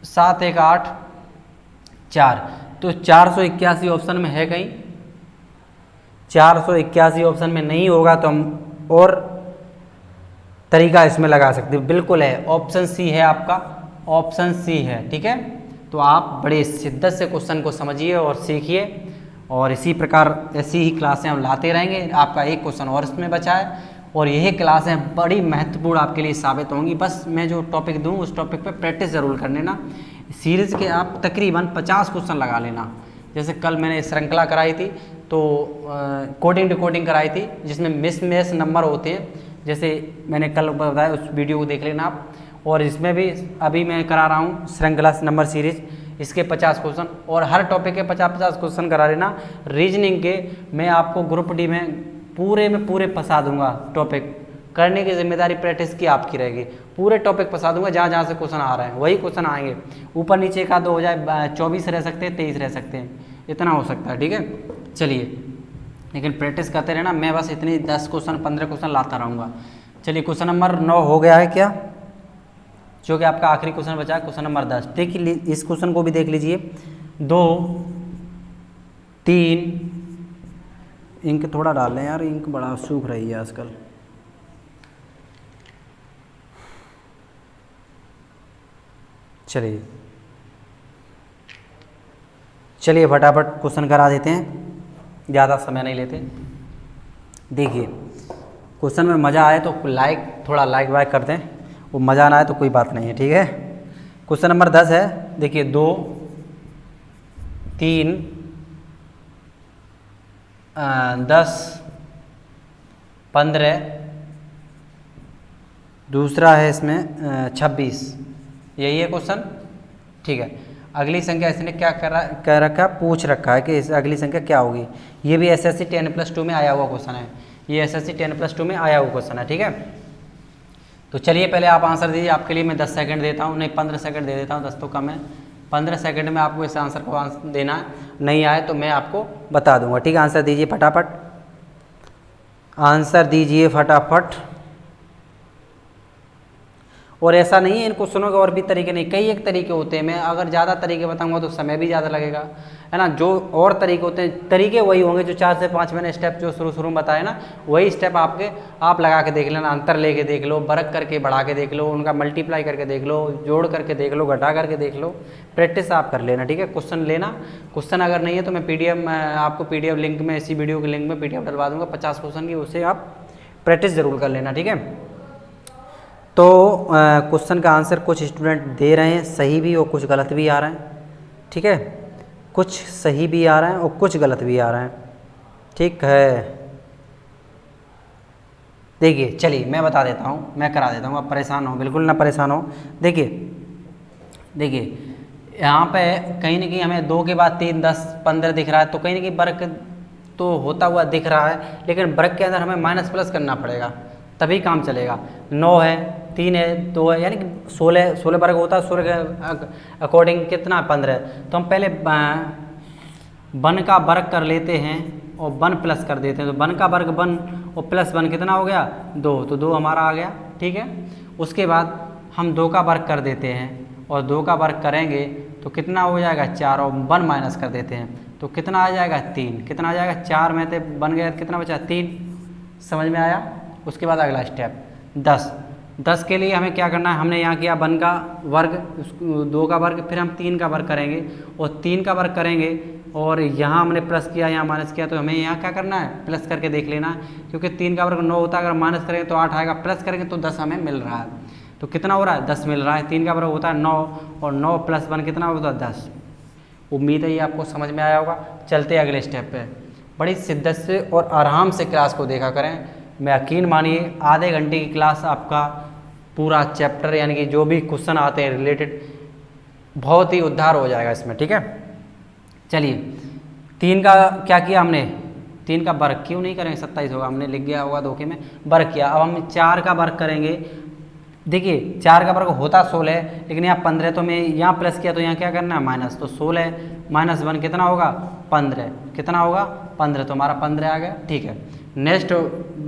7 1 8 4, तो 481 ऑप्शन में है कहीं, 481 ऑप्शन में नहीं होगा तो हम और तरीका इसमें लगा सकते हैं। बिल्कुल है, ऑप्शन सी है आपका, ऑप्शन सी है, ठीक है। तो आप बड़े शिद्दत से क्वेश्चन को समझिए और सीखिए, और इसी प्रकार ऐसी ही क्लासें हम लाते रहेंगे। आपका एक क्वेश्चन और इसमें बचा है और यही क्लासें बड़ी महत्वपूर्ण आपके लिए साबित होंगी। बस मैं जो टॉपिक दूं उस टॉपिक पे प्रैक्टिस ज़रूर कर लेना। सीरीज़ के आप तकरीबन 50 क्वेश्चन लगा लेना। जैसे कल मैंने श्रृंखला कराई थी तो कोडिंग डिकोडिंग कराई थी जिसमें मिस नंबर होते हैं, जैसे मैंने कल बताया, उस वीडियो को देख लेना आप। और इसमें भी अभी मैं करा रहा हूँ श्रृंखला नंबर सीरीज, इसके 50 क्वेश्चन और हर टॉपिक के 50-50 क्वेश्चन करा लेना। रीजनिंग के मैं आपको ग्रुप डी में पूरे फंसा दूंगा। टॉपिक करने की जिम्मेदारी प्रैक्टिस की आपकी रहेगी। पूरे टॉपिक फंसा दूंगा, जहाँ जहाँ से क्वेश्चन आ रहे हैं वही क्वेश्चन आएंगे। ऊपर नीचे का 2 हो जाए, 24 रह सकते हैं, 23 रह सकते हैं, इतना हो सकता है, ठीक है। चलिए, लेकिन प्रैक्टिस करते रहना। मैं बस इतनी 10 क्वेश्चन 15 क्वेश्चन लाता रहूँगा। चलिए क्वेश्चन नंबर 9 हो गया है क्या, जो कि आपका आखिरी क्वेश्चन बचा है, क्वेश्चन नंबर 10। देखिए इस क्वेश्चन को भी देख लीजिए। 2 3 इंक थोड़ा डाल लें यार, इंक बड़ा सूख रही है आजकल। चलिए फटाफट क्वेश्चन करा देते हैं, ज़्यादा समय नहीं लेते। देखिए क्वेश्चन में मज़ा आए तो थोड़ा लाइक वाइक कर दें, वो मज़ा ना आए तो कोई बात नहीं है, ठीक है। क्वेश्चन नंबर 10 है। देखिए 2 3 10 15, दूसरा है इसमें 26। यही है क्वेश्चन, ठीक है। अगली संख्या इसने क्या कह रखा, पूछ रखा है कि इस अगली संख्या क्या होगी। ये भी एसएससी 10+2 में आया हुआ क्वेश्चन है, ये एसएससी 10+2 में आया हुआ क्वेश्चन है, ठीक है। तो चलिए पहले आप आंसर दीजिए। आपके लिए मैं 10 सेकंड देता हूँ, नहीं 15 सेकंड दे देता हूँ, 10 तो कम है। 15 सेकंड में आपको इस आंसर को देना है, नहीं आए तो मैं आपको बता दूंगा, ठीक है। आंसर दीजिए फटाफट, आंसर दीजिए फटाफट। और ऐसा नहीं है इन क्वेश्चनों के और भी तरीके नहीं, कई एक तरीके होते हैं। मैं अगर ज़्यादा तरीके बताऊंगा तो समय भी ज़्यादा लगेगा, है ना। जो और तरीके होते हैं, तरीके वही होंगे जो 4 से 5 मैंने स्टेप जो शुरू में बताए ना, वही स्टेप आप लगा के देख लेना। अंतर लेके देख लो, वर्ग करके बढ़ा के देख लो, उनका मल्टीप्लाई करके देख लो, जोड़ करके देख लो, घटा करके देख लो, प्रैक्टिस आप कर लेना, ठीक है। क्वेश्चन लेना, क्वेश्चन अगर नहीं है तो मैं PDF आपको PDF लिंक में, इसी वीडियो के लिंक में PDF डलवा दूंगा 50 क्वेश्चन की, उससे आप प्रैक्टिस जरूर कर लेना, ठीक है। तो क्वेश्चन का आंसर कुछ स्टूडेंट दे रहे हैं सही भी और कुछ गलत भी आ रहे हैं, ठीक है। कुछ सही भी आ रहे हैं और कुछ गलत भी आ रहे हैं, ठीक है। देखिए चलिए मैं बता देता हूँ, मैं करा देता हूँ, आप परेशान हो, बिल्कुल ना परेशान हो। देखिए यहाँ पे कहीं ना कहीं हमें 2 के बाद 3 10 15 दिख रहा है, तो कहीं ना कहीं वर्ग तो होता हुआ दिख रहा है, लेकिन वर्ग के अंदर हमें माइनस प्लस करना पड़ेगा, तभी काम चलेगा। 9 है, 3 है, 2 है, यानी कि 16 वर्ग होता है, 16 के अकॉर्डिंग कितना 15 है। तो हम पहले 1 का वर्ग कर लेते हैं और 1 प्लस कर देते हैं। तो 1 का वर्ग 1 और प्लस 1 कितना हो गया 2, तो 2 हमारा आ गया, ठीक है। उसके बाद हम 2 का वर्ग कर देते हैं और 2 का वर्ग करेंगे तो कितना हो जाएगा 4, और 1 माइनस कर देते हैं तो कितना आ जाएगा 3। कितना आ जाएगा 4 में से बन गया, कितना बचा 3, समझ में आया। उसके बाद अगला स्टेप 10 के लिए हमें क्या करना है, हमने यहाँ किया 1 का वर्ग, 2 का वर्ग, फिर हम 3 का वर्ग करेंगे और 3 का वर्ग करेंगे, और यहाँ हमने प्लस किया, यहाँ माइनस किया, तो हमें यहाँ क्या करना है प्लस करके देख लेना है, क्योंकि 3 का वर्ग 9 होता है, अगर माइनस करेंगे तो 8 आएगा, प्लस करेंगे तो 10 हमें मिल रहा है। तो कितना हो रहा है 10 मिल रहा है। 3 का वर्ग होता है 9 और 9 प्लस 1 कितना होता है 10। उम्मीद है ये आपको समझ में आया होगा। चलते हैं अगले स्टेप पे। बड़ी शिद्दत से और आराम से क्लास को देखा करें, मैं यकीन मानिए आधे घंटे की क्लास आपका पूरा चैप्टर यानी कि जो भी क्वेश्चन आते हैं रिलेटेड बहुत ही उद्धार हो जाएगा इसमें, ठीक है। चलिए 3 का क्या किया हमने, 3 का वर्ग क्यों नहीं करेंगे 27 होगा, हमने लिख गया होगा धोखे में, वर्ग किया। अब हम 4 का वर्ग करेंगे। देखिए 4 का वर्ग होता 16 है, लेकिन यहाँ 15, तो मैं यहाँ प्लस किया तो यहाँ क्या करना है माइनस, तो 16 माइनस 1 कितना होगा 15, कितना होगा 15, तो हमारा 15 आ गया, ठीक है। नेक्स्ट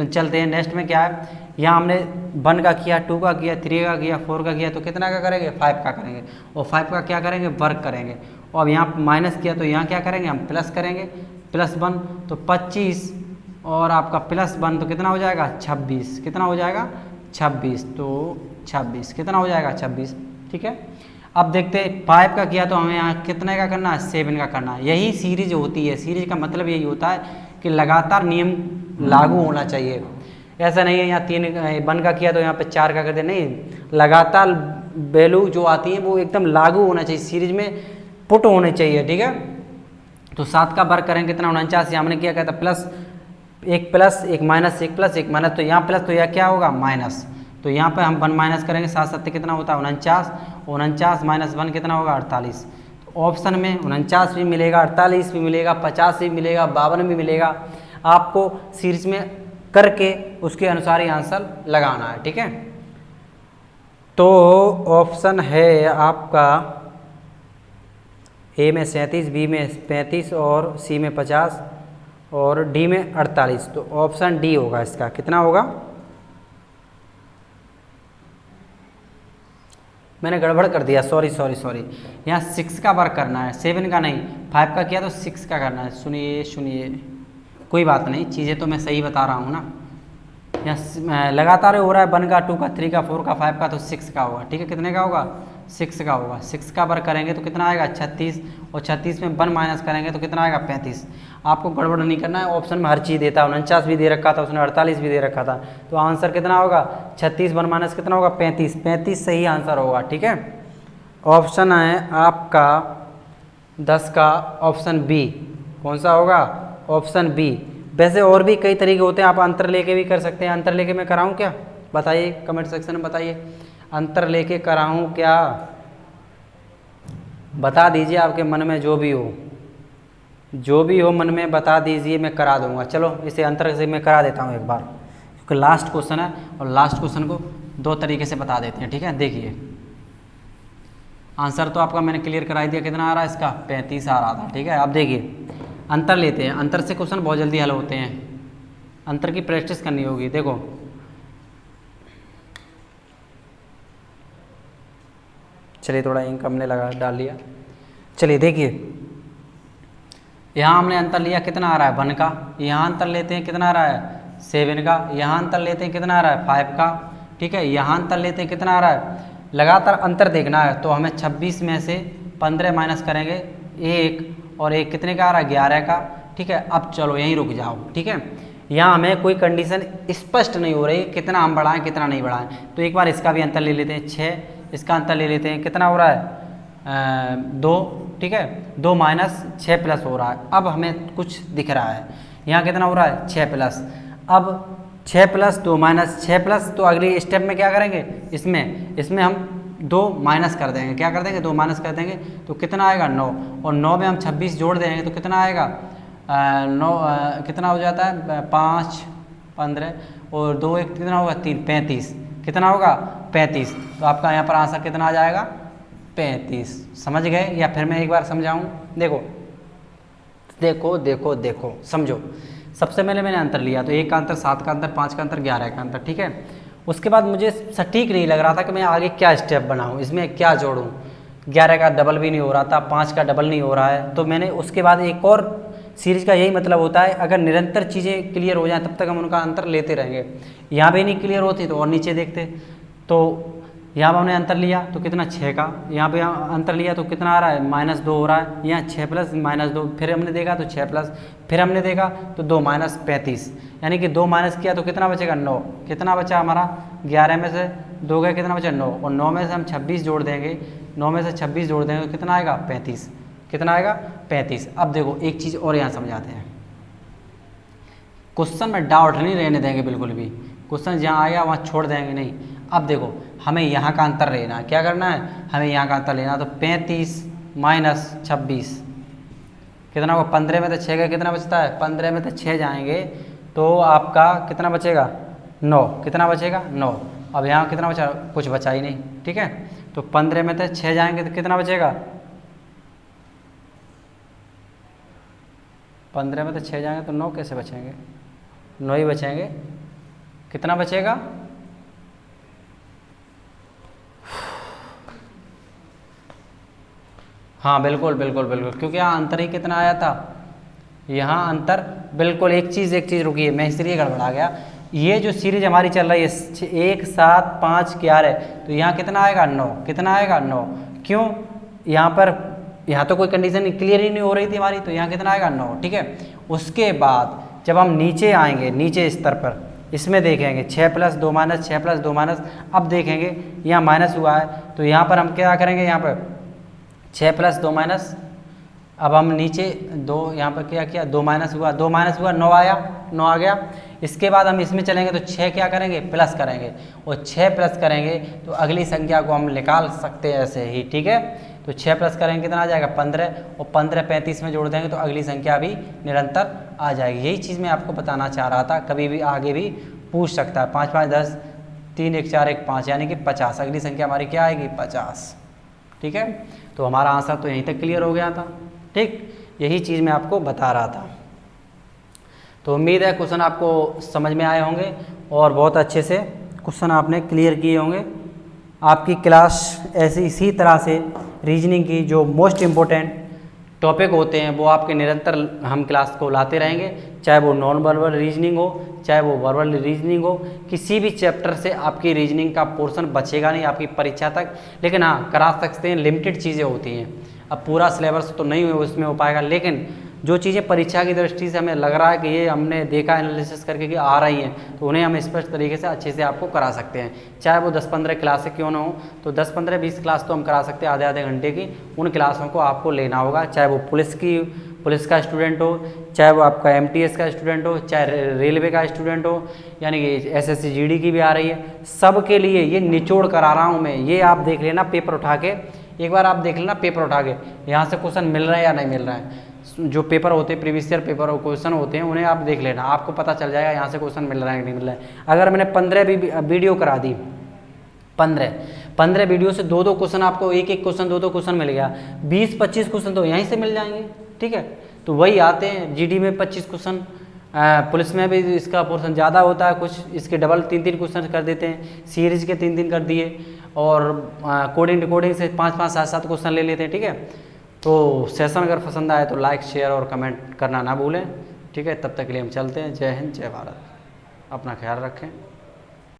चलते हैं। नेक्स्ट में क्या है, यहाँ हमने 1 का किया, 2 का किया, 3 का किया, 4 का किया, तो कितना का करेंगे 5 का करेंगे, और 5 का क्या करेंगे वर्ग करेंगे। और अब यहाँ माइनस किया तो यहाँ क्या करेंगे हम प्लस करेंगे, +1 तो 25, और आपका +1 तो कितना हो जाएगा 26, कितना हो जाएगा 26, तो 26 कितना हो जाएगा 26, ठीक है। अब देखते हैं 5 का किया तो हमें यहाँ कितने का करना है 7 का करना है। यही सीरीज होती है, सीरीज का मतलब यही होता है कि लगातार नियम लागू होना चाहिए। ऐसा नहीं है यहाँ 1 का किया तो यहाँ पे 4 का कर दे, नहीं, लगातार वैल्यू जो आती है वो एकदम लागू होना चाहिए, सीरीज में पुट होने चाहिए, ठीक है। तो 7 का वर्ग करेंगे कितना 49, हमने क्या कहता plus 1 plus 1 minus 1 plus 1 minus, तो यहाँ प्लस तो यह क्या होगा माइनस, तो यहाँ पे हम 1 माइनस करेंगे, 7 7 कितना होता है 49, 49 माइनस 1 कितना होगा 48। तो ऑप्शन में 49 भी मिलेगा, 48 भी मिलेगा, 50 भी मिलेगा, 52 भी मिलेगा। आपको सीरीज में करके उसके अनुसार ही आंसर लगाना है, ठीक है। तो ऑप्शन है आपका ए में 37, बी में 35 और सी में 50 और डी में 48, तो ऑप्शन डी होगा इसका। कितना होगा, मैंने गड़बड़ कर दिया, सॉरी। यहाँ 6 का वर्क करना है, 7 का नहीं, 5 का किया तो 6 का करना है। सुनिए कोई बात नहीं, चीज़ें तो मैं सही बता रहा हूँ ना। यहाँ लगातार हो रहा है 1 का 2 का 3 का 4 का 5 का, तो 6 का होगा, ठीक है। कितने का होगा 6 का होगा। 6 का वर्क करेंगे तो कितना आएगा 36, और 36 में 1 माइनस करेंगे तो कितना आएगा 35। आपको गड़बड़ नहीं करना है, ऑप्शन में हर चीज़ देता है। 49 भी दे रखा था उसने, 48 भी दे रखा था, तो आंसर कितना होगा 36, 1 माइनस कितना होगा 35 सही आंसर होगा, ठीक है। ऑप्शन है आपका 10 का ऑप्शन बी। कौन सा होगा? Option B. वैसे और भी कई तरीके होते हैं, आप अंतर लेके भी कर सकते हैं। अंतर लेके मैं कराऊं क्या? बताइए कमेंट सेक्शन में बताइए, अंतर लेके कराऊं क्या? बता दीजिए, आपके मन में जो भी हो, जो भी हो मन में बता दीजिए, मैं करा दूंगा। चलो इसे अंतर से मैं करा देता हूँ एक बार, क्योंकि लास्ट क्वेश्चन है और लास्ट क्वेश्चन को दो तरीके से बता देते हैं। ठीक है, देखिए आंसर तो आपका मैंने क्लियर करा दिया, कितना आ रहा है इसका? 35 आ रहा था। ठीक है, अब देखिए अंतर लेते हैं। अंतर से क्वेश्चन बहुत जल्दी हल होते हैं, अंतर की प्रैक्टिस करनी होगी। देखो चलिए, थोड़ा इंक हमने लगा डाल लिया। चलिए देखिए, यहाँ हमने अंतर लिया, कितना आ रहा है? 1 का। यहाँ अंतर लेते हैं, कितना आ रहा है? 7 का। यहाँ अंतर लेते हैं, कितना आ रहा है? 5 का। ठीक है, यहाँ अंतर लेते हैं, कितना आ रहा है? लगातार अंतर देखना है, तो हमें 26 में से 15 माइनस करेंगे 1, और 1 कितने का आ रहा है? 11 का। ठीक है, अब चलो यहीं रुक जाओ। ठीक है, यहाँ हमें कोई कंडीशन स्पष्ट नहीं हो रही, कितना हम बढ़ाएं कितना नहीं बढ़ाएं। तो एक बार इसका भी अंतर ले लेते हैं, 6। इसका अंतर ले लेते हैं, कितना हो रहा है? 2। ठीक है, 2 माइनस 6 प्लस हो रहा है। अब हमें कुछ दिख रहा है, यहाँ कितना हो रहा है? 6 प्लस। अब 6 प्लस 2 माइनस 6 प्लस, तो अगली स्टेप में क्या करेंगे? इसमें हम 2 माइनस कर देंगे। क्या कर देंगे? 2 माइनस कर देंगे, तो कितना आएगा? 9। और 9 में हम 26 जोड़ देंगे, तो कितना आएगा? 9 कितना हो जाता है? 5 15 और 2 1 कितना होगा? 3 35। कितना होगा? 35। तो आपका यहाँ पर आंसर कितना आ जाएगा? 35। समझ गए? या फिर मैं एक बार समझाऊँ? देखो देखो देखो देखो, समझो। सबसे पहले मैंने अंतर लिया, तो 1 का अंतर, 7 का अंतर, 5 का अंतर, 11 का अंतर। ठीक है, उसके बाद मुझे सटीक नहीं लग रहा था कि मैं आगे क्या स्टेप बनाऊं, इसमें क्या जोड़ूं। 11 का डबल भी नहीं हो रहा था, 5 का डबल नहीं हो रहा है, तो मैंने उसके बाद एक और सीरीज का यही मतलब होता है, अगर निरंतर चीज़ें क्लियर हो जाएं तब तक हम उनका अंतर लेते रहेंगे। यहाँ भी नहीं क्लियर होती तो और नीचे देखते। तो यहाँ पर हमने अंतर लिया तो कितना? 6 का। यहाँ पे अंतर लिया तो कितना आ रहा है? -2 हो रहा है। यहाँ 6 प्लस -2, फिर हमने देखा तो 6 प्लस, फिर हमने देखा तो 2 माइनस 35, यानी कि 2 माइनस किया तो कितना बचेगा? 9। कितना बचा हमारा? 11 में से 2 गए, कितना बचा? 9। और 9 में से हम 26 जोड़ देंगे, 9 में से 26 जोड़ देंगे तो कितना आएगा? 35। कितना आएगा? 35। अब देखो एक चीज़ और यहाँ समझाते हैं, क्वेश्चन में डाउट नहीं रहने देंगे बिल्कुल भी। क्वेश्चन जहाँ आएगा वहाँ छोड़ देंगे नहीं। अब देखो हमें यहाँ का अंतर लेना है, क्या करना है? हमें यहाँ का अंतर लेना है। तो 35 माइनस 26 कितना होगा? 15 में तो 6 का कितना बचता है? 15 में तो 6 जाएंगे तो आपका कितना बचेगा? 9। कितना बचेगा? 9। अब यहाँ कितना बचा? कुछ बचा ही नहीं। ठीक है, तो 15 में तो 6 जाएंगे तो कितना बचेगा? 15 में तो 6 जाएंगे तो 9 कैसे बचेंगे? 9 ही बचेंगे। कितना बचेगा? हाँ बिल्कुल बिल्कुल बिल्कुल, क्योंकि यहाँ अंतर ही कितना आया था? यहाँ अंतर बिल्कुल, एक चीज़ रुकिए, मैं इसलिए गड़बड़ा गया। ये जो सीरीज हमारी चल रही है 1 7 5 11, तो यहाँ कितना आएगा? 9। कितना आएगा? 9। क्यों? यहाँ तो कोई कंडीशन क्लियर ही नहीं हो रही थी हमारी, तो यहाँ कितना आएगा? 9। ठीक है, उसके बाद जब हम नीचे आएंगे, नीचे स्तर पर, इसमें देखेंगे 6 प्लस 2 माइनस 6 प्लस 2 माइनस, अब देखेंगे यहाँ माइनस हुआ है, तो यहाँ पर हम क्या करेंगे? यहाँ पर 6 प्लस 2 माइनस, अब हम नीचे 2, यहाँ पर क्या किया? 2 माइनस हुआ, 2 माइनस हुआ, 9 आया, 9 आ गया। इसके बाद हम इसमें चलेंगे तो 6 क्या करेंगे? प्लस करेंगे, और 6 प्लस करेंगे तो अगली संख्या को हम निकाल सकते हैं ऐसे ही। ठीक है, तो 6 प्लस करेंगे कितना आ जाएगा? 15, और 15 35 में जोड़ देंगे तो अगली संख्या भी निरंतर आ जाएगी। यही चीज़ मैं आपको बताना चाह रहा था, कभी भी आगे भी पूछ सकता है। 5 5 10, 3 1 4 1 5, यानी कि 50। अगली संख्या हमारी क्या आएगी? 50। ठीक है, तो हमारा आंसर तो यहीं तक क्लियर हो गया था। ठीक, यही चीज़ मैं आपको बता रहा था। तो उम्मीद है क्वेश्चन आपको समझ में आए होंगे और बहुत अच्छे से क्वेश्चन आपने क्लियर किए होंगे। आपकी क्लास ऐसी इसी तरह से रीजनिंग की जो मोस्ट इम्पोर्टेंट टॉपिक होते हैं वो आपके निरंतर हम क्लास को लाते रहेंगे, चाहे वो नॉन वर्बल रीजनिंग हो, चाहे वो वर्बल रीजनिंग हो। किसी भी चैप्टर से आपकी रीजनिंग का पोर्शन बचेगा नहीं आपकी परीक्षा तक, लेकिन हाँ करा सकते हैं, लिमिटेड चीज़ें होती हैं। अब पूरा सिलेबस तो नहीं उसमें हो पाएगा, लेकिन जो चीज़ें परीक्षा की दृष्टि से हमें लग रहा है कि ये हमने देखा एनालिसिस करके कि आ रही हैं, तो उन्हें हम स्पष्ट तरीके से अच्छे से आपको करा सकते हैं, चाहे वो 10-15 क्लासें क्यों ना हो। तो 10-15-20 क्लास तो हम करा सकते हैं आधे आधे घंटे की। उन क्लासों को आपको लेना होगा, चाहे वो पुलिस का स्टूडेंट हो, चाहे वो आपका MTS का स्टूडेंट हो, चाहे रेलवे का स्टूडेंट हो, यानी कि SSC GD की भी आ रही है, सब के लिए ये निचोड़ करा रहा हूँ मैं। ये आप देख लेना पेपर उठा के, एक बार आप देख लेना पेपर उठा के, यहाँ से क्वेश्चन मिल रहा है या नहीं मिल रहा है। जो पेपर होते हैं प्रीवियस ईयर पेपर और क्वेश्चन होते हैं, उन्हें आप देख लेना, आपको पता चल जाएगा यहाँ से क्वेश्चन मिल रहा है कि नहीं मिल रहा है। अगर मैंने 15 वीडियो करा दी, 15 वीडियो से 2-2 क्वेश्चन, आपको एक क्वेश्चन 2-2 क्वेश्चन मिल गया, 20-25 क्वेश्चन तो यहीं से मिल जाएंगे, ठीक है। तो वही आते हैं, GD में 25 क्वेश्चन, पुलिस में भी इसका पोर्शन ज़्यादा होता है, कुछ इसके डबल 3-3 क्वेश्चन कर देते हैं, सीरीज के 3-3 कर दिए, और कोडिंग डिकोडिंग से 5-5, 7-7 क्वेश्चन ले लेते हैं, ठीक है। तो सेशन अगर पसंद आए तो लाइक, शेयर और कमेंट करना ना भूलें, ठीक है। तब तक के लिए हम चलते हैं। जय हिंद, जय भारत, अपना ख्याल रखें।